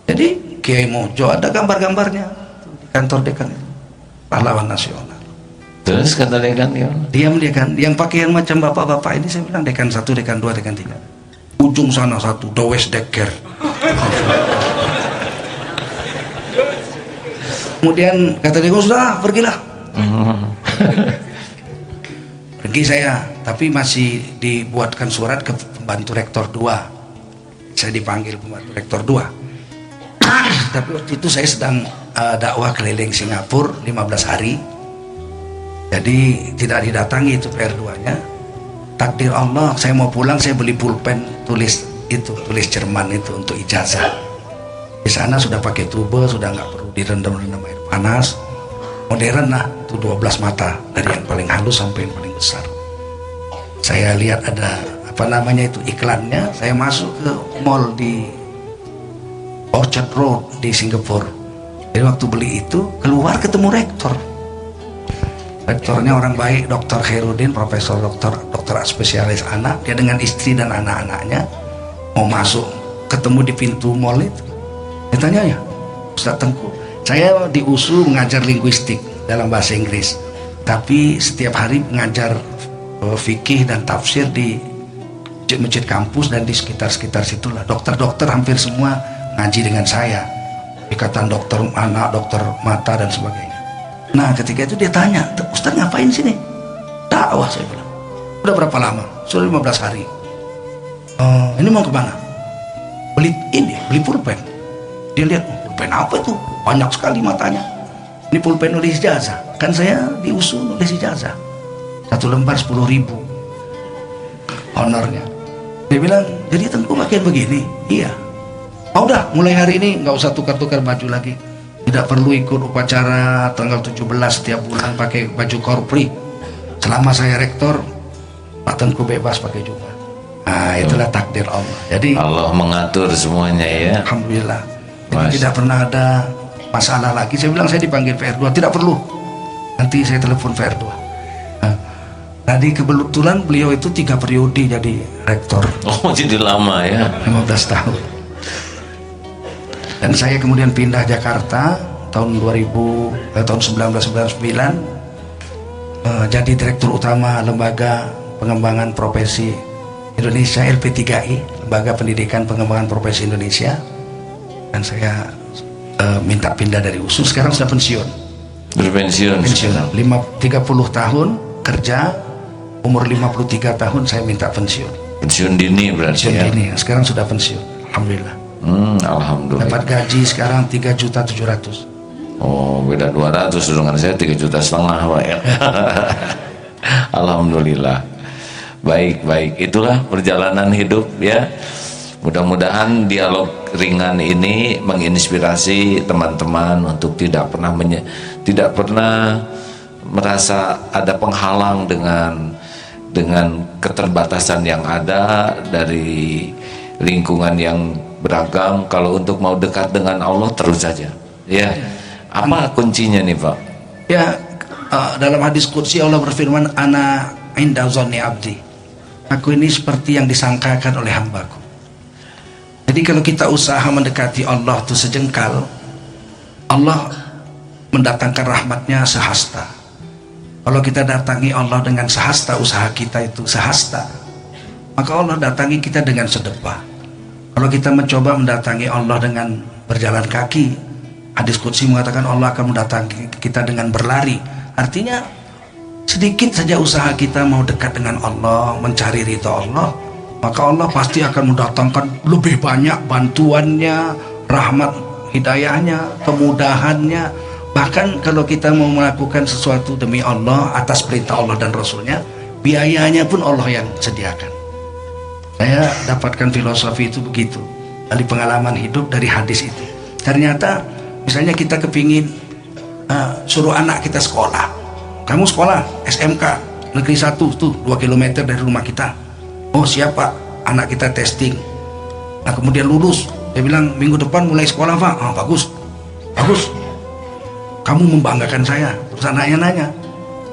Jadi Kiai Mojo ada gambar-gambarnya di kantor dekan itu, pahlawan nasional. Terus kata dekan ya? Diam dekan, yang pakaian macam bapak-bapak ini, saya bilang dekan 1, dekan 2, dekan 3. Ujung sana 1, Dowes Dekker. Kemudian kata dia, sudah pergilah. Pergi saya, tapi masih dibuatkan surat ke pembantu rektor 2. Saya dipanggil pembantu rektor 2. Tapi waktu itu saya sedang dakwah keliling Singapura 15 hari. Jadi tidak didatangi itu PR2-nya. Takdir Allah, saya mau pulang, saya beli pulpen tulis Jerman itu untuk ijazah. Di sana sudah pakai tube, sudah nggak perlu direndam-rendam air panas. Modern lah, itu 12 mata, dari yang paling halus sampai yang paling besar. Saya lihat ada apa namanya itu iklannya, saya masuk ke mall di Orchard Road di Singapura. Jadi waktu beli itu, keluar ketemu rektor. Rektornya orang baik, Dr. Khairuddin, profesor dokter spesialis anak. Dia dengan istri dan anak-anaknya mau masuk, ketemu di pintu mall itu. Dia tanya, ya Ustaz Tengku, saya di USU mengajar linguistik dalam bahasa Inggris, tapi setiap hari mengajar fikih dan tafsir di masjid-masjid kampus dan di sekitar situlah. Dokter-dokter hampir semua ngaji dengan saya, ikatan dokter anak, dokter mata dan sebagainya. Nah ketika itu dia tanya, Ustaz ngapain sini? Dakwah, saya bilang. Udah berapa lama? Sudah 15 hari. Ini mau kemana? Beli pulpen. Dia lihat, pulpen apa tuh? Banyak sekali matanya. Ini pulpen nulis ijazah. Kan saya di USU nulis ijazah. 1 lembar 10.000 honornya. Dia bilang, jadi tentu makin begini. Iya. Udah, mulai hari ini nggak usah tukar-tukar baju lagi. Tidak perlu ikut upacara tanggal 17 setiap bulan pakai baju korpri. Selama saya rektor, Pak Tengku bebas pakai jubah. Nah, itulah takdir Allah. Jadi Allah mengatur semuanya ya. alhamdulillah. Jadi tidak pernah ada masalah lagi. Saya bilang saya dipanggil PR2, tidak perlu. Nanti saya telepon PR2. Tadi kebetulan beliau itu 3 periode jadi rektor. Oh, jadi lama ya. 15 tahun. Dan saya kemudian pindah Jakarta tahun 1999 jadi direktur utama Lembaga Pengembangan Profesi Indonesia, LP3I, Lembaga Pendidikan Pengembangan Profesi Indonesia. Dan saya minta pindah dari USU, sekarang sudah pensiun. Berpensiun. 30 tahun kerja, umur 53 tahun saya minta pensiun. Pensiun dini berarti Pensiun ya. dini, sekarang sudah pensiun. Alhamdulillah. Alhamdulillah. Dapat gaji sekarang 3.700.000. Oh, beda 200 dengan saya 3,5 juta Pak ya. Alhamdulillah. Baik, itulah perjalanan hidup ya. Mudah-mudahan dialog ringan ini menginspirasi teman-teman untuk tidak pernah merasa ada penghalang dengan keterbatasan yang ada dari lingkungan yang beragam. Kalau untuk mau dekat dengan Allah terus saja. Ya. Apa kuncinya nih Pak? Ya, dalam hadis qudsi Allah berfirman, ana inda zonni abdi. Aku ini seperti yang disangkakan oleh hambaku. Jadi kalau kita usaha mendekati Allah itu sejengkal, Allah mendatangkan rahmatnya sehasta. Kalau kita datangi Allah dengan sehasta, usaha kita itu sehasta, maka Allah datangi kita dengan sedepah. Kalau kita mencoba mendatangi Allah dengan berjalan kaki, hadis qudsi mengatakan Allah akan mendatangi kita dengan berlari. Artinya sedikit saja usaha kita mau dekat dengan Allah, mencari ridha Allah, maka Allah pasti akan mendatangkan lebih banyak bantuannya, rahmat hidayahnya, kemudahannya. Bahkan kalau kita mau melakukan sesuatu demi Allah atas perintah Allah dan Rasulnya, biayanya pun Allah yang sediakan. Saya dapatkan filosofi itu begitu dari pengalaman hidup, dari hadis itu. Ternyata misalnya kita kepingin suruh anak kita sekolah. Kamu sekolah SMK Negeri 1 tuh 2 km dari rumah kita. Oh siapa? Anak kita testing. Nah kemudian lulus. Dia bilang minggu depan mulai sekolah Pak. Bagus. Kamu membanggakan saya. Terus anaknya nanya,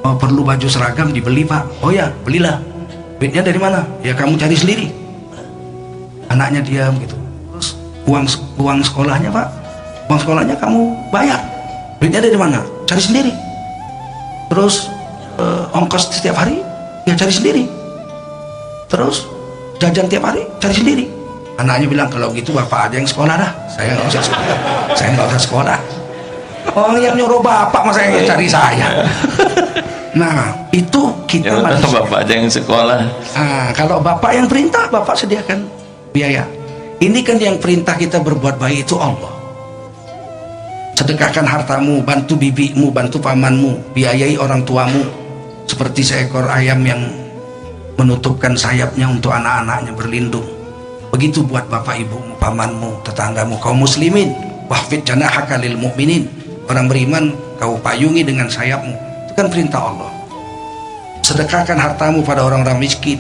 perlu baju seragam dibeli Pak? Oh ya belilah. Duitnya dari mana? Ya kamu cari sendiri. Anaknya diam gitu. Terus uang sekolahnya Pak? Uang sekolahnya kamu bayar. Duitnya dari mana? Cari sendiri. Terus ongkos setiap hari ya cari sendiri. Terus jajan tiap hari cari sendiri. Anaknya bilang kalau gitu bapak aja yang sekolah dah, saya nggak usah sekolah. Saya nggak usah sekolah. Oh yang nyuruh bapak masa yang cari saya. Nah itu kita Ya, bapak aja yang sekolah. Kalau bapak yang perintah, bapak sediakan biaya. Ini kan yang perintah kita berbuat baik itu Allah. Sedekahkan hartamu, bantu bibimu, bantu pamanmu, biayai orang tuamu, seperti seekor ayam yang menutupkan sayapnya untuk anak-anaknya berlindung. Begitu buat bapak ibumu, pamanmu, tetanggamu, kaum muslimin. Wahfid janahaka lil mu'minin. Orang beriman kau payungi dengan sayapmu. Itu kan perintah Allah. Sedekahkan hartamu pada orang-orang miskin.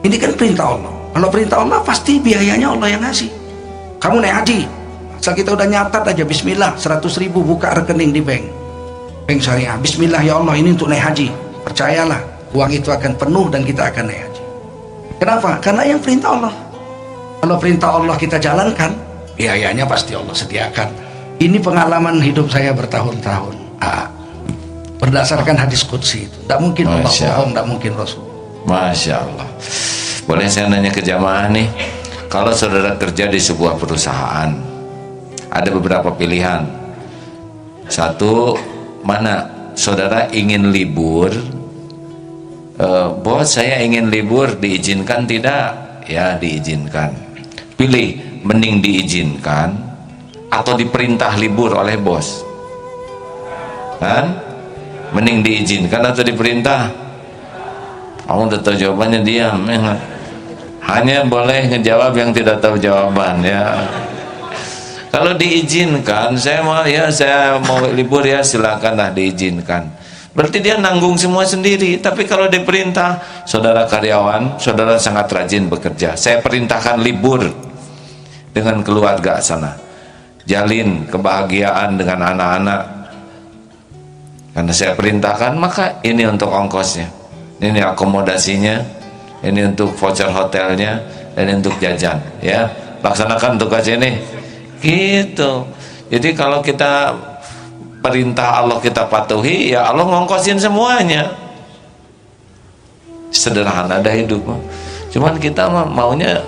Ini kan perintah Allah. Kalau perintah Allah pasti biayanya Allah yang ngasih. Kamu naik haji, asal kita udah nyatat aja bismillah 100.000 buka rekening di bank syariah, bismillah ya Allah ini untuk naik haji, percayalah uang itu akan penuh dan kita akan naik haji. Kenapa? Karena yang perintah Allah. Kalau perintah Allah kita jalankan, biayanya pasti Allah sediakan. Ini pengalaman hidup saya bertahun-tahun. Berdasarkan hadis qudsi itu, tidak mungkin Allah bohong, tidak mungkin Rasul. Masya Allah. Boleh saya nanya ke jamaah nih, kalau saudara kerja di sebuah perusahaan, ada beberapa pilihan. Satu, mana saudara ingin libur Bos saya ingin libur, diizinkan tidak? Ya diizinkan. Pilih, mending diizinkan atau diperintah libur oleh bos, kan? Mending diizinkan atau diperintah? Kamu udah tahu jawabannya, diam. Hanya boleh ngejawab yang tidak tahu jawaban, ya. Kalau diizinkan, saya mau libur ya, silakanlah diizinkan. Berarti dia nanggung semua sendiri. Tapi kalau diperintah, saudara karyawan, saudara sangat rajin bekerja, saya perintahkan libur dengan keluarga sana, jalin kebahagiaan dengan anak-anak, karena saya perintahkan, maka ini untuk ongkosnya, ini akomodasinya, ini untuk voucher hotelnya, ini untuk jajan, ya laksanakan tugas ini, gitu. Jadi kalau kita perintah Allah kita patuhi, ya Allah ngongkosin semuanya. Sederhana dah hidup. Cuman kita maunya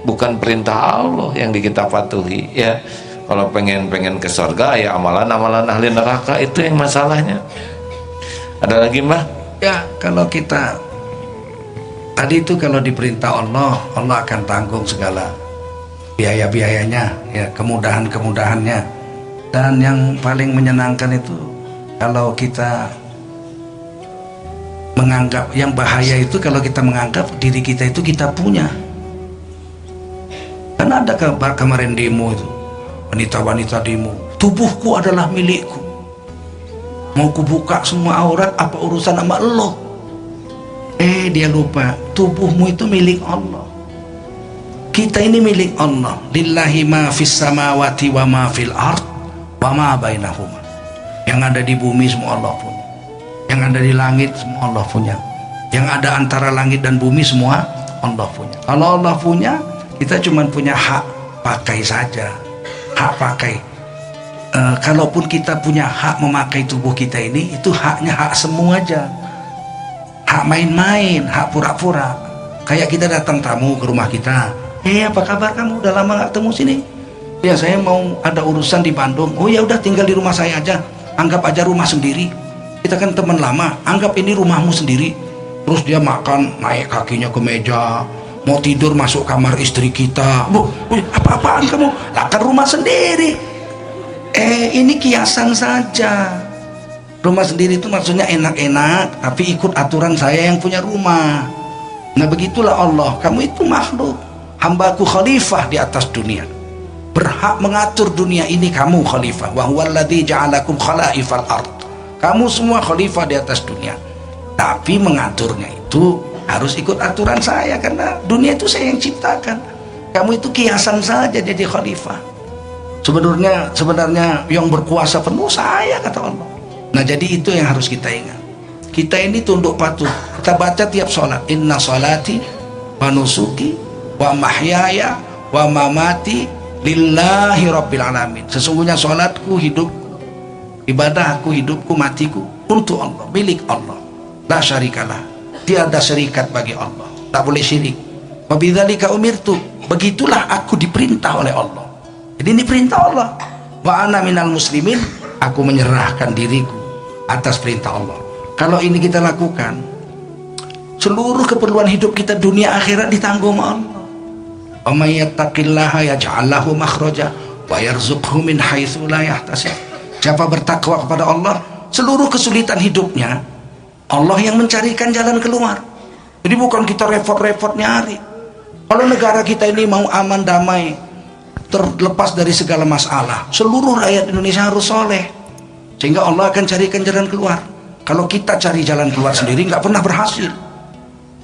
bukan perintah Allah yang kita patuhi, ya. Kalau pengen ke surga, ya amalan-amalan ahli neraka, itu yang masalahnya. Ada lagi, Mbah? Ya, kalau kita tadi itu kalau diperintah Allah, Allah akan tanggung segala biaya-biayanya, ya, kemudahan-kemudahannya. Dan yang paling menyenangkan itu kalau kita menganggap, yang bahaya itu kalau kita menganggap diri kita itu kita punya. Kan ada kemarin demo itu, wanita-wanita demo, tubuhku adalah milikku, mau kubuka semua aurat, apa urusan sama lo? Dia lupa, tubuhmu itu milik Allah. Kita ini milik Allah. Lillahi ma fis samawati wa ma fil ard wa ma bainahuma. Yang ada di bumi semua Allah punya, yang ada di langit semua Allah punya, yang ada antara langit dan bumi semua Allah punya. Kalau Allah punya, kita cuma punya hak pakai saja, hak pakai. Kalaupun kita punya hak memakai tubuh kita ini, itu haknya hak semua aja, hak main-main, hak pura-pura. Kayak kita datang tamu ke rumah kita, apa kabar kamu, udah lama gak ketemu sini? Ya saya mau ada urusan di Bandung. Oh ya udah, tinggal di rumah saya aja, anggap aja rumah sendiri. Kita kan teman lama, anggap ini rumahmu sendiri. Terus dia makan, naik kakinya ke meja, mau tidur masuk kamar istri kita. Apa-apaan kamu? Lah kan rumah sendiri. Ini kiasan saja. Rumah sendiri itu maksudnya enak-enak, tapi ikut aturan saya yang punya rumah. Nah begitulah Allah. Kamu itu makhluk, hambaku khalifah di atas dunia, berhak mengatur dunia ini. Kamu khalifah, wa huwallazi ja'alakum khalaifal ard. Kamu semua khalifah di atas dunia, tapi mengaturnya itu harus ikut aturan saya, karena dunia itu saya yang ciptakan. Kamu itu kiasan saja jadi khalifah. Sebenarnya yang berkuasa penuh saya, kata Allah. Nah jadi itu yang harus kita ingat. Kita ini tunduk patuh. Kita baca tiap sholat, inna sholati wa nusuki wa mahyaya wa mamati lillahi rabbil alamin. Sesungguhnya sholatku, hidupku, ibadahku, hidupku, matiku untuk Allah, milik Allah. La syarikalah, tiada syarikat bagi Allah, tak boleh syirik. Wa bidzalika umirtu, begitulah aku diperintah oleh Allah. Jadi ini perintah Allah. Wa ana minal muslimin, aku menyerahkan diriku atas perintah Allah. Kalau ini kita lakukan, seluruh keperluan hidup kita dunia akhirat ditanggung Allah. Wa may yattaqillaha yaj'al lahu makhraja wa yarzuqhu min haitsu la yahtasib. Siapa bertakwa kepada Allah, seluruh kesulitan hidupnya Allah yang mencarikan jalan keluar. Jadi bukan kita repot-repot nyari. Kalau negara kita ini mau aman, damai, terlepas dari segala masalah, seluruh rakyat Indonesia harus soleh, sehingga Allah akan carikan jalan keluar. Kalau kita cari jalan keluar sendiri, nggak pernah berhasil.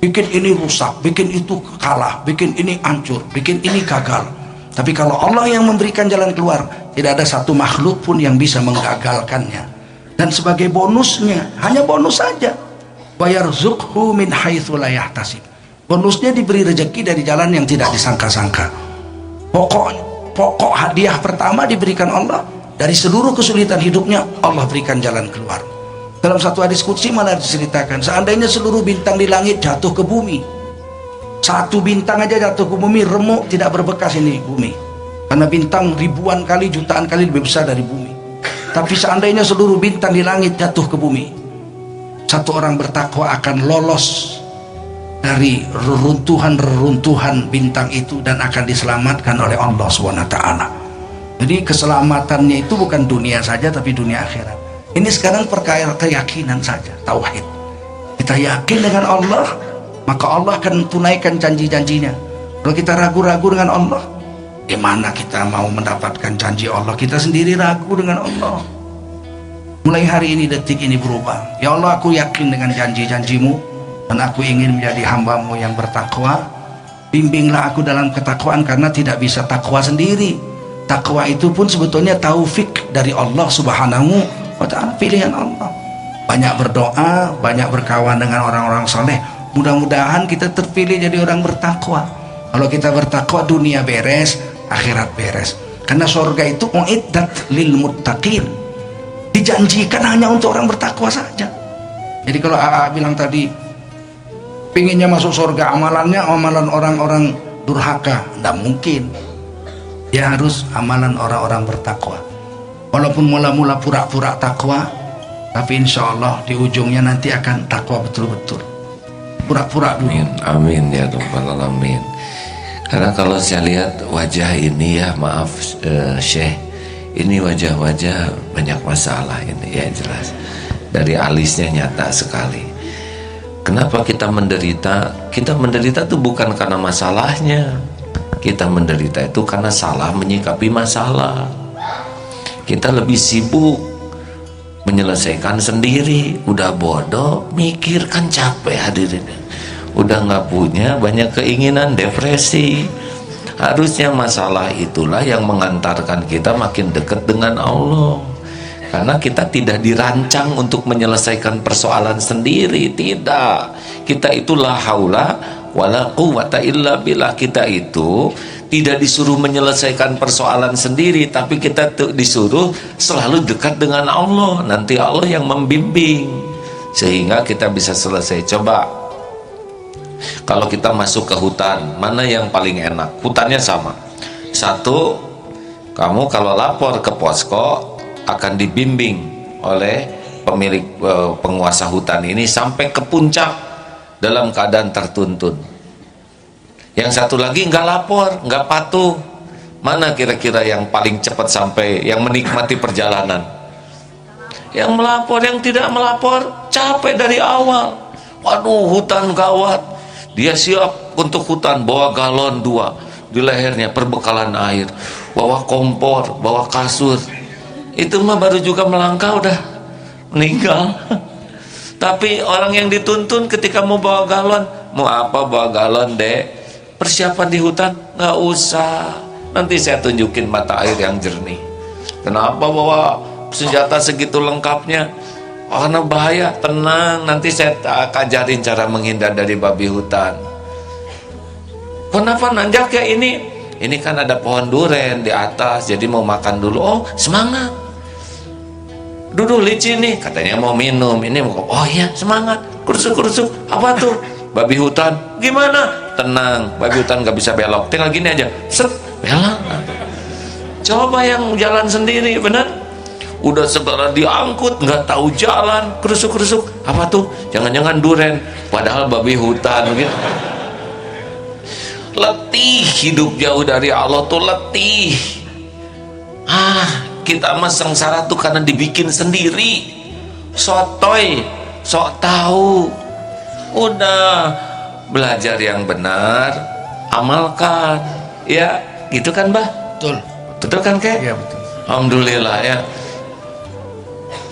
Bikin ini rusak, bikin itu kalah, bikin ini hancur, bikin ini gagal. Tapi kalau Allah yang memberikan jalan keluar, tidak ada satu makhluk pun yang bisa menggagalkannya. Dan sebagai bonusnya, hanya bonus saja, wa yarzuqhu min haitsu la yahtasib. Bonusnya diberi rezeki dari jalan yang tidak disangka-sangka. Pokok hadiah pertama diberikan Allah, dari seluruh kesulitan hidupnya Allah berikan jalan keluar. Dalam satu hadis qudsi mana diceritakan, seandainya seluruh bintang di langit jatuh ke bumi, satu bintang aja jatuh ke bumi, remuk, tidak berbekas ini bumi, karena bintang ribuan kali, jutaan kali lebih besar dari bumi. Tapi seandainya seluruh bintang di langit jatuh ke bumi, satu orang bertakwa akan lolos dari reruntuhan bintang itu dan akan diselamatkan oleh Allah SWT. Jadi keselamatannya itu bukan dunia saja tapi dunia akhirat. Ini sekarang perkara keyakinan saja, tauhid. Kita yakin dengan Allah, maka Allah akan tunaikan janji-janjinya. Kalau kita ragu-ragu dengan Allah, gimana kita mau mendapatkan janji Allah? Kita sendiri ragu dengan Allah. Mulai hari ini, detik ini berubah. Ya Allah, aku yakin dengan janji-janjimu dan aku ingin menjadi hambamu yang bertakwa. Bimbinglah aku dalam ketakwaan, karena tidak bisa takwa sendiri. Takwa itu pun sebetulnya taufik dari Allah Subhanahu wa ta'ala, pilihan Allah. Banyak berdoa, banyak berkawan dengan orang-orang saleh. Mudah-mudahan kita terpilih jadi orang bertakwa. Kalau kita bertakwa, dunia beres, akhirat beres. Karena surga itu uiddat lil muttaqin, dijanjikan hanya untuk orang bertakwa saja. Jadi kalau AA bilang tadi pinginnya masuk surga, amalannya amalan orang-orang durhaka, tidak mungkin. Dia harus amalan orang-orang bertakwa. Walaupun mula-mula pura-pura takwa, tapi insya Allah di ujungnya nanti akan takwa betul-betul. Pura-pura dulu. Amin, amin ya Rabbal alamin. Karena kalau saya lihat wajah ini ya, maaf Syekh, ini wajah-wajah banyak masalah ini ya, jelas. Dari alisnya nyata sekali. Kenapa kita menderita? Kita menderita itu bukan karena masalahnya. Kita menderita itu karena salah menyikapi masalah. Kita lebih sibuk menyelesaikan sendiri. Udah bodoh, mikir kan capek hadirin. Udah nggak punya, banyak keinginan, depresi. Harusnya masalah itulah yang mengantarkan kita makin dekat dengan Allah. Karena kita tidak dirancang untuk menyelesaikan persoalan sendiri. Tidak. Kita itulah haula wala quwwata illa billah. Kita itu tidak disuruh menyelesaikan persoalan sendiri, tapi kita disuruh selalu dekat dengan Allah. Nanti Allah yang membimbing sehingga kita bisa selesai. Coba kalau kita masuk ke hutan, mana yang paling enak? Hutannya sama. Satu, kamu kalau lapor ke posko akan dibimbing oleh pemilik penguasa hutan ini sampai ke puncak dalam keadaan tertuntun. Yang satu lagi nggak lapor, nggak patuh. Mana kira-kira yang paling cepat sampai, yang menikmati perjalanan? Yang melapor, yang tidak melapor capek dari awal. Waduh, hutan gawat. Dia siap untuk hutan, bawa galon 2 di lehernya, perbekalan air, bawa kompor, bawa kasur. Itu mah baru juga melangkah udah meninggal. Tapi orang yang dituntun ketika mau bawa galon, mau apa bawa galon dek? Persiapan di hutan nggak usah. Nanti saya tunjukin mata air yang jernih. Kenapa bawa senjata segitu lengkapnya? Karena bahaya. Tenang, nanti saya ajarin cara menghindar dari babi hutan. Kenapa nanjak kayak ini? Ini kan ada pohon duren di atas, jadi mau makan dulu. Oh, semangat. Duduk licin nih, katanya mau minum. Ini mau, oh iya, semangat. Kurusuk-kurusuk. Apa tuh? Babi hutan. Gimana? Tenang, babi hutan gak bisa belok. Tinggal gini aja. Set, belok. Coba yang jalan sendiri, benar? Udah segala diangkut, nggak tahu jalan, kerusuk-kerusuk. Apa tuh? Jangan-jangan duren, padahal babi hutan gitu. Letih hidup jauh dari Allah tuh letih. Kita mah sengsara tuh karena dibikin sendiri. Sotoy, sok tahu. Udah belajar yang benar, amalkan. Ya, gitu kan, Bah? Betul. Betul kan, Kek? Iya, betul. Alhamdulillah ya.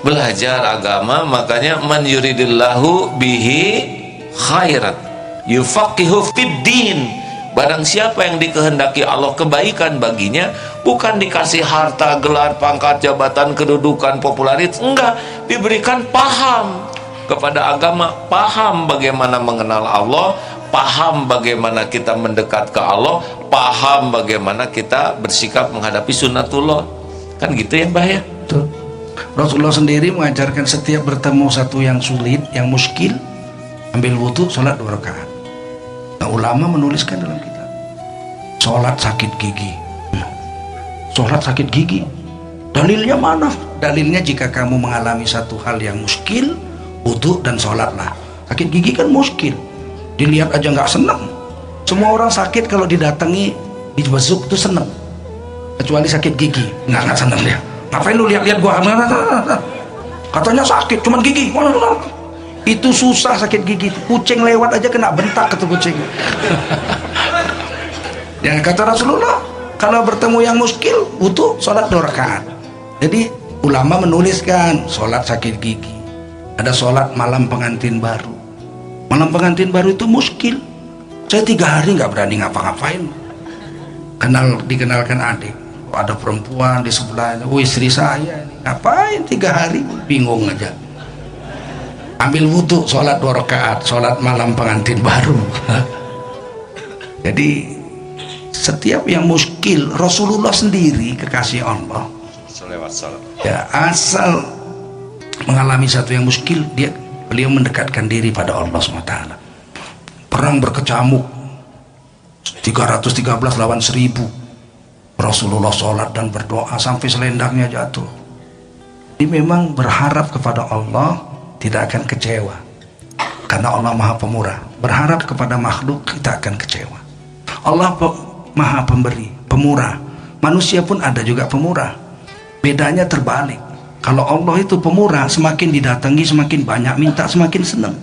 Belajar agama, makanya man yuridillahu bihi khairan yufaqihu fiddin. Barang siapa yang dikehendaki Allah kebaikan baginya, bukan dikasih harta, gelar, pangkat, jabatan, kedudukan, popularitas, enggak, diberikan paham kepada agama, paham bagaimana mengenal Allah, paham bagaimana kita mendekat ke Allah, paham bagaimana kita bersikap menghadapi sunnatullah. Kan gitu ya, Mbah ya? Betul. Rasulullah sendiri mengajarkan setiap bertemu satu yang sulit, yang muskil, ambil wudhu, sholat 2 rakaat. Nah, ulama menuliskan dalam kitab, sholat sakit gigi. Sholat sakit gigi. Dalilnya mana? Dalilnya jika kamu mengalami satu hal yang muskil, wudu dan sholatlah. Sakit gigi kan muskil, dilihat aja nggak seneng. Semua orang sakit kalau didatangi dibesuk tuh seneng, kecuali sakit gigi nggak seneng dia. Ngapain lu lihat-lihat gua? Katanya sakit, cuman gigi. Itu susah sakit gigi. Kucing lewat aja kena bentak ke kucing. Yang kata Rasulullah, kalau bertemu yang muskil, wudu, sholat 2 rakaat. Jadi ulama menuliskan sholat sakit gigi, ada sholat malam pengantin baru. Malam pengantin baru itu muskil. Saya 3 hari nggak berani ngapa-ngapain. Dikenalkan adik, ada perempuan di sebelahnya, istri saya ini. Ngapain 3 hari? Bingung aja. Ambil wudu, sholat 2 rakaat, sholat malam pengantin baru. Jadi setiap yang muskil, Rasulullah sendiri kekasih Allah, ya, asal mengalami satu yang muskil, beliau mendekatkan diri pada Allah SWT. Perang berkecamuk 313 lawan 1000, Rasulullah sholat dan berdoa sampai selendangnya jatuh. Ini memang berharap kepada Allah tidak akan kecewa, karena Allah Maha Pemurah. Berharap kepada makhluk kita akan kecewa. Allah Maha Pemberi, pemurah. Manusia pun ada juga pemurah. Bedanya terbalik. Kalau Allah itu pemurah, semakin didatangi semakin banyak minta, semakin senang.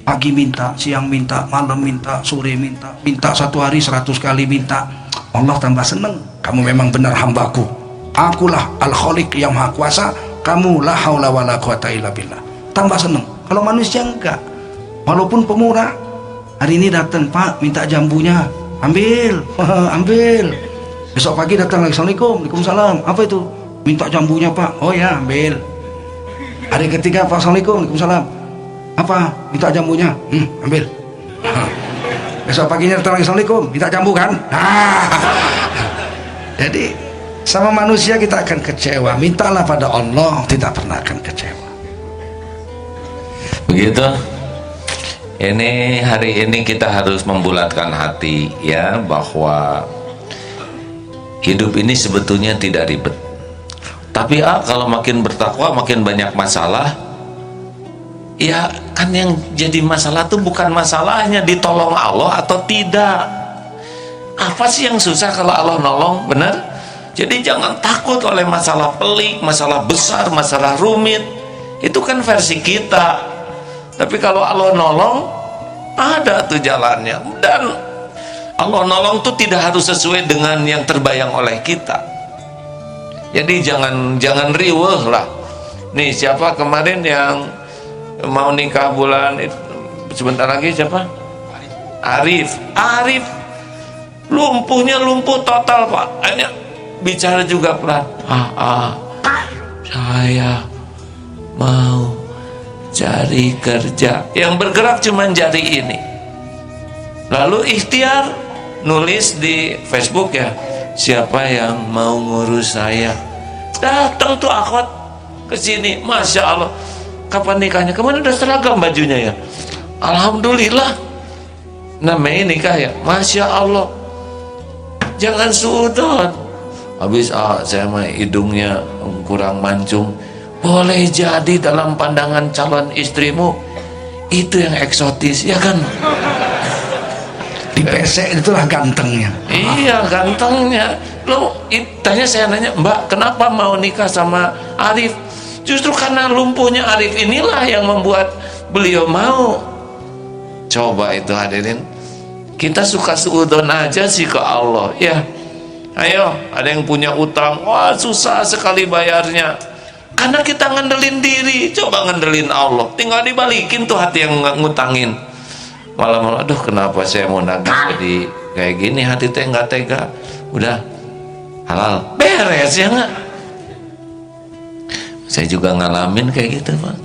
Pagi minta, siang minta, malam minta, sore minta, minta 1 hari 100 kali minta. Allah tambah senang. Kamu memang benar hambaku. Akulah Al-Khaliq yang Maha Kuasa. Kamu la haula wala quwata illa billah. Tambah senang. Kalau manusia enggak. Walaupun pemurah, hari ini datang, Pak, minta jambunya. Ambil, ambil. Besok pagi datang lagi, Assalamualaikum, Waalaikumsalam. Apa itu? Minta jambunya, Pak. Oh ya, ambil. Hari ketiga, Pak, Assalamualaikum, Waalaikumsalam. Apa? Minta jambunya. Ambil. Besok paginya datang lagi, Assalamualaikum, minta jambu kan? Jadi sama manusia kita akan kecewa. Mintalah pada Allah, tidak pernah akan kecewa. Begitu. Ini hari ini kita harus membulatkan hati, ya, bahwa hidup ini sebetulnya tidak ribet. Tapi kalau makin bertakwa makin banyak masalah. Ya kan, yang jadi masalah tuh bukan masalahnya ditolong Allah atau tidak. Apa sih yang susah kalau Allah nolong? Benar? Jadi jangan takut oleh masalah pelik, masalah besar, masalah rumit. Itu kan versi kita. Tapi kalau Allah nolong, ada tuh jalannya. Dan Allah nolong tuh tidak harus sesuai dengan yang terbayang oleh kita. Jadi jangan riweuh lah. Nih, siapa kemarin yang mau nikah bulan sebentar lagi, siapa? Arif lumpuhnya lumpuh total, Pak. Hanya bicara juga pelan. Saya mau cari kerja. Yang bergerak cuma jari ini. Lalu ikhtiar nulis di Facebook, ya, siapa yang mau ngurus saya. Datang tuh akhwat ke sini, Masya Allah. Kapan nikahnya? Kemana udah seragam bajunya, ya? Alhamdulillah. Namanya nikah, ya. Masya Allah. Jangan sudon. Habis saya mah hidungnya kurang mancung. Boleh jadi dalam pandangan calon istrimu itu yang eksotis, ya kan? Di PC itulah gantengnya. Iya, gantengnya. Lo tanya, saya nanya, Mbak, kenapa mau nikah sama Arif? Justru karena lumpuhnya Arif inilah yang membuat beliau mau. Coba itu hadirin, kita suka suudon aja sih ke Allah, ya. Ayo, ada yang punya utang, wah susah sekali bayarnya. Karena kita ngandelin diri. Coba ngandelin Allah, tinggal dibalikin tuh hati yang ngutangin. Malam-malam, aduh kenapa saya mau nagih jadi kayak gini, hati teh nggak tega. Udah halal, beres, ya nggak? Saya juga ngalamin kayak gitu, Pak.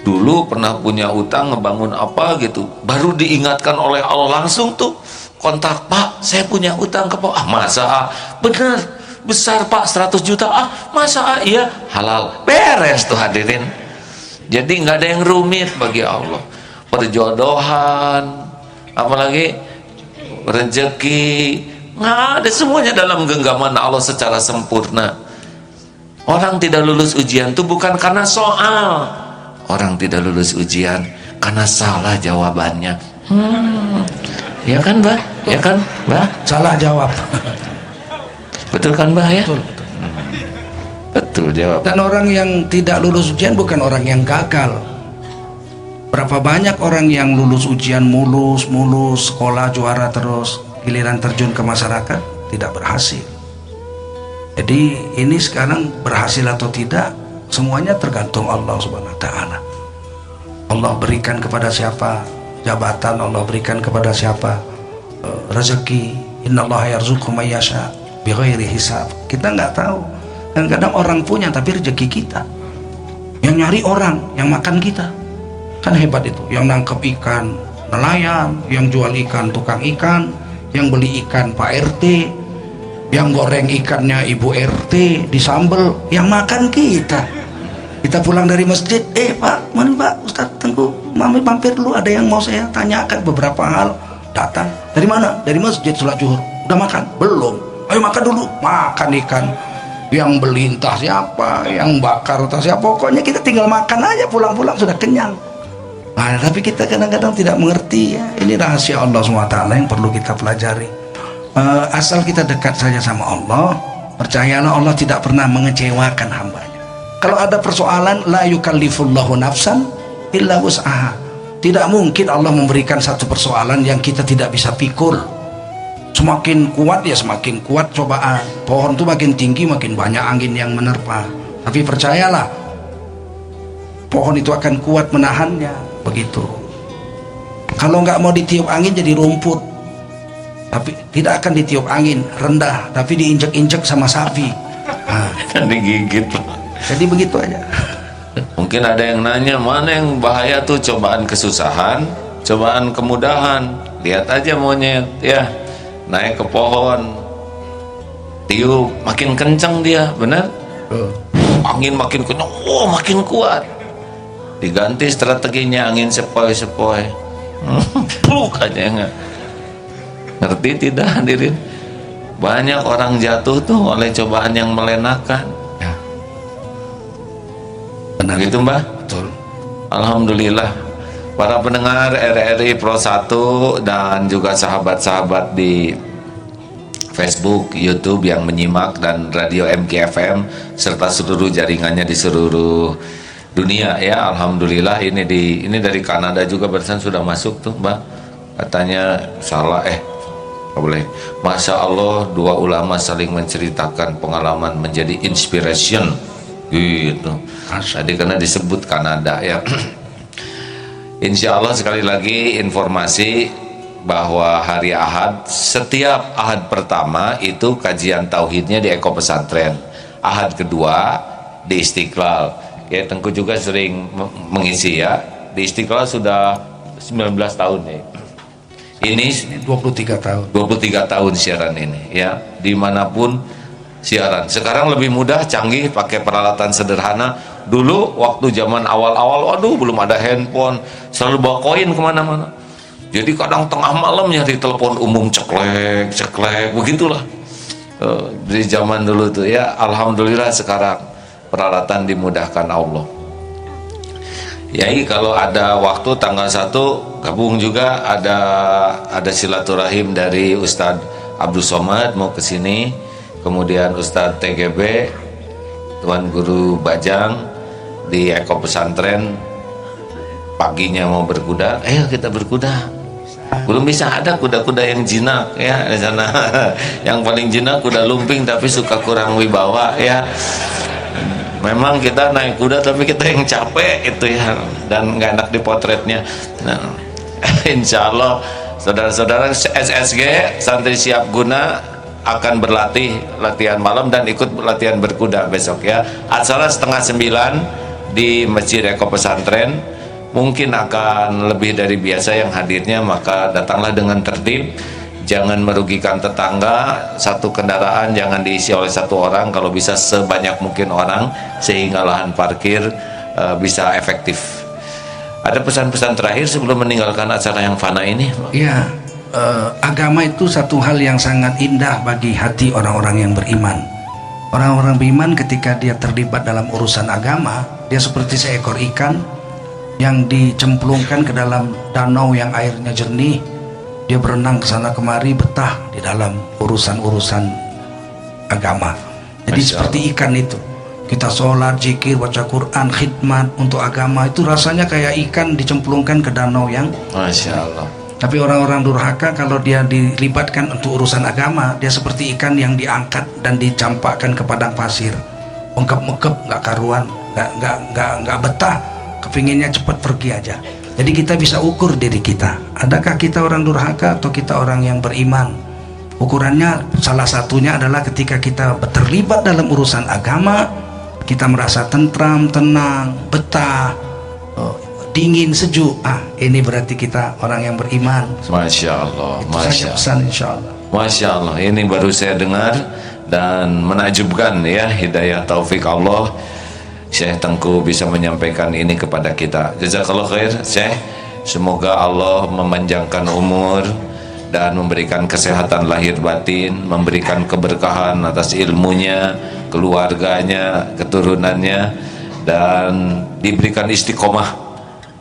Dulu pernah punya utang, ngebangun apa gitu, baru diingatkan oleh Allah langsung tuh kontak, Pak, saya punya utang ke Pak. Masa bener besar, Pak, 100 juta. Masa iya, halal, beres tuh hadirin. Jadi nggak ada yang rumit bagi Allah. Perjodohan, apalagi rezeki, nggak ada, semuanya dalam genggaman Allah secara sempurna. Orang tidak lulus ujian itu bukan karena soal, orang tidak lulus ujian karena salah jawabannya. Ya kan, Mbah? Ya kan, Mbah? Salah jawab. Betul kan, Mbah ya? Betul. Betul jawab. Dan orang yang tidak lulus ujian bukan orang yang gagal. Berapa banyak orang yang lulus ujian mulus, sekolah juara terus, giliran terjun ke masyarakat tidak berhasil. Jadi ini sekarang berhasil atau tidak, semuanya tergantung Allah Subhanahu wa taala. Allah berikan kepada siapa jabatan, Allah berikan kepada siapa rezeki. Innallaha yarzuqu may yasha bighairi hisab. Kita nggak tahu. Dan kadang orang punya tapi rezeki kita. Yang nyari orang, yang makan kita. Kan hebat itu. Yang nangkep ikan nelayan, yang jual ikan tukang ikan, yang beli ikan Pak RT, yang goreng ikannya Ibu RT disambel, yang makan kita. Kita pulang dari masjid, Pak, mana Pak, Ustadz Tengku, Mami mampir dulu, ada yang mau saya tanyakan beberapa hal. Datang, dari mana? Dari masjid sholat zuhur. Udah makan? Belum. Ayo makan dulu. Makan ikan. Yang beli entah siapa, yang bakar entah siapa, pokoknya kita tinggal makan aja, pulang-pulang sudah kenyang. Nah, tapi kita kadang-kadang tidak mengerti ya. Ini rahasia Allah SWT yang perlu kita pelajari. Asal kita dekat saja sama Allah, percayalah Allah tidak pernah mengecewakan hambanya. Kalau ada persoalan, la yukallifullahu nafsan illa wus'aha. Tidak mungkin Allah memberikan satu persoalan yang kita tidak bisa pikul. Semakin kuat ya semakin kuat cobaan. Pohon itu makin tinggi makin banyak angin yang menerpa. Tapi percayalah, pohon itu akan kuat menahannya. Begitu. Kalau nggak mau ditiup angin jadi rumput. Tapi tidak akan ditiup angin, rendah, tapi diinjek-injek sama sapi. Nah, Dan digigit. jadi begitu aja. Mungkin ada yang nanya, mana yang bahaya tuh cobaan kesusahan, cobaan kemudahan. Lihat aja monyet, ya, naik ke pohon, tiup, makin kencang dia, benar? Angin makin kencang, makin kuat. Diganti strateginya, angin sepoi-sepoi. Pluk aja nggak. Ngerti tidak hadirin? Banyak orang jatuh tuh oleh cobaan yang melenakan. Ya. Benar. Begitu, Mbah? Betul. Alhamdulillah. Para pendengar RRI Pro 1 dan juga sahabat-sahabat di Facebook, YouTube yang menyimak, dan radio MKFM serta seluruh jaringannya di seluruh dunia ya. Alhamdulillah, ini dari Kanada juga barusan sudah masuk tuh, Mbak. Katanya salah boleh. Masya Allah, dua ulama saling menceritakan pengalaman menjadi inspiration gitu. Tadi karena disebut Kanada ya. Insya Allah sekali lagi informasi bahwa hari Ahad, setiap Ahad pertama itu kajian tauhidnya di Eko Pesantren, Ahad kedua di Istiqlal. Ya, Tengku juga sering mengisi ya. Di Istiqlal sudah 19 tahun ya. Ini 23 tahun. 23 tahun siaran ini ya, dimanapun siaran. Sekarang lebih mudah, canggih, pakai peralatan sederhana. Dulu waktu zaman awal-awal, aduh belum ada handphone, selalu bawa koin kemana-mana. Jadi kadang tengah malam nyari telepon umum, ceklek begitulah. Di zaman dulu tuh ya. Alhamdulillah sekarang peralatan dimudahkan Allah. Yai, kalau ada waktu tanggal 1 gabung juga, ada silaturahim dari Ustadz Abdul Somad mau ke sini, kemudian Ustadz TGB, Tuan Guru Bajang di Eko Pesantren paginya mau berkuda. Ayo kita berkuda. Belum bisa, ada kuda-kuda yang jinak ya di sana. Yang paling jinak kuda lumping tapi suka kurang wibawa ya. Memang kita naik kuda tapi kita yang capek itu ya, dan nggak enak dipotretnya. Nah, insya Allah saudara-saudara SSG Santri Siap Guna akan berlatih latihan malam dan ikut latihan berkuda besok ya. Acara 8:30 di Masjid Eko Pesantren. Mungkin akan lebih dari biasa yang hadirnya, maka datanglah dengan tertib. Jangan merugikan tetangga. Satu kendaraan jangan diisi oleh satu orang, kalau bisa sebanyak mungkin orang sehingga lahan parkir bisa efektif. Ada pesan-pesan terakhir sebelum meninggalkan acara yang fana ini? Iya, agama itu satu hal yang sangat indah bagi hati orang-orang yang beriman. Orang-orang beriman ketika dia terlibat dalam urusan agama, dia seperti seekor ikan yang dicemplungkan ke dalam danau yang airnya jernih, dia berenang ke sana kemari, betah di dalam urusan-urusan agama. Jadi Masya seperti ikan itu, kita sholat, zikir, baca Quran, khidmat untuk agama, itu rasanya kayak ikan dicemplungkan ke danau yang. Masya Allah. Tapi orang-orang durhaka kalau dia dilibatkan untuk urusan agama, dia seperti ikan yang diangkat dan dicampakkan ke padang pasir, mengkep-mengkep, nggak karuan, nggak betah, kepinginnya cepat pergi aja. Jadi kita bisa ukur diri kita, adakah kita orang durhaka atau kita orang yang beriman. Ukurannya salah satunya adalah ketika kita terlibat dalam urusan agama, kita merasa tentram, tenang, betah, dingin, sejuk, ini berarti kita orang yang beriman. Masya Allah. Itu Masya saja Allah. pesan insya Allah. Masya Allah, ini baru saya dengar dan menakjubkan ya, hidayah taufik Allah. Syekh Tengku bisa menyampaikan ini kepada kita. Jazakallah khair Syekh. Semoga Allah memanjangkan umur dan memberikan kesehatan lahir batin, memberikan keberkahan atas ilmunya, keluarganya, keturunannya, dan diberikan istiqomah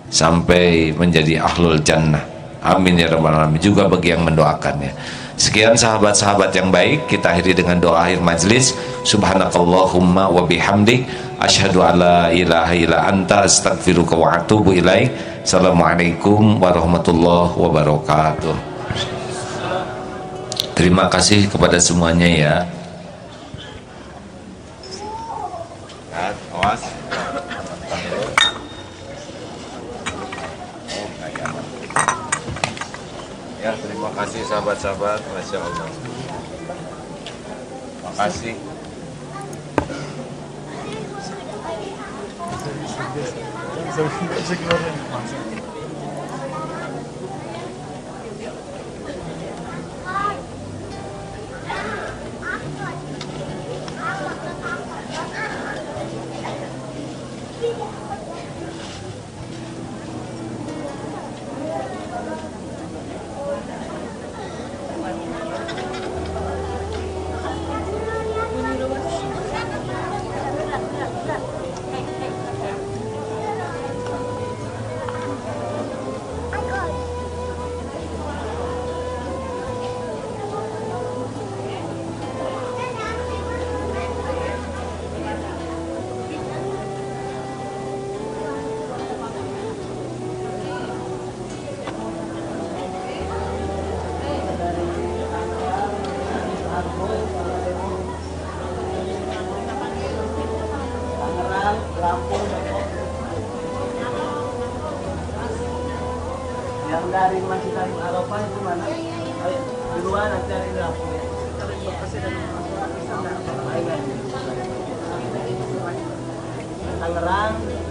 sampai menjadi ahlul jannah. Amin ya rabbal alamin. Juga bagi yang mendoakannya. Sekian sahabat-sahabat yang baik, kita akhiri dengan doa akhir majlis. Subhanakallahumma wa bihamdik, asyhadu alla ilaha illa anta, astaghfiruka wa atubu ilaik. Assalamualaikum warahmatullahi wabarakatuh. Terima kasih kepada semuanya ya. Awas. Ya, terima kasih sahabat-sahabat, Masya Allah. Terima kasih. Yang dari Masjid Arafah itu mana? Ayo, di luar cari lampu ya. Pasti ada Tangerang.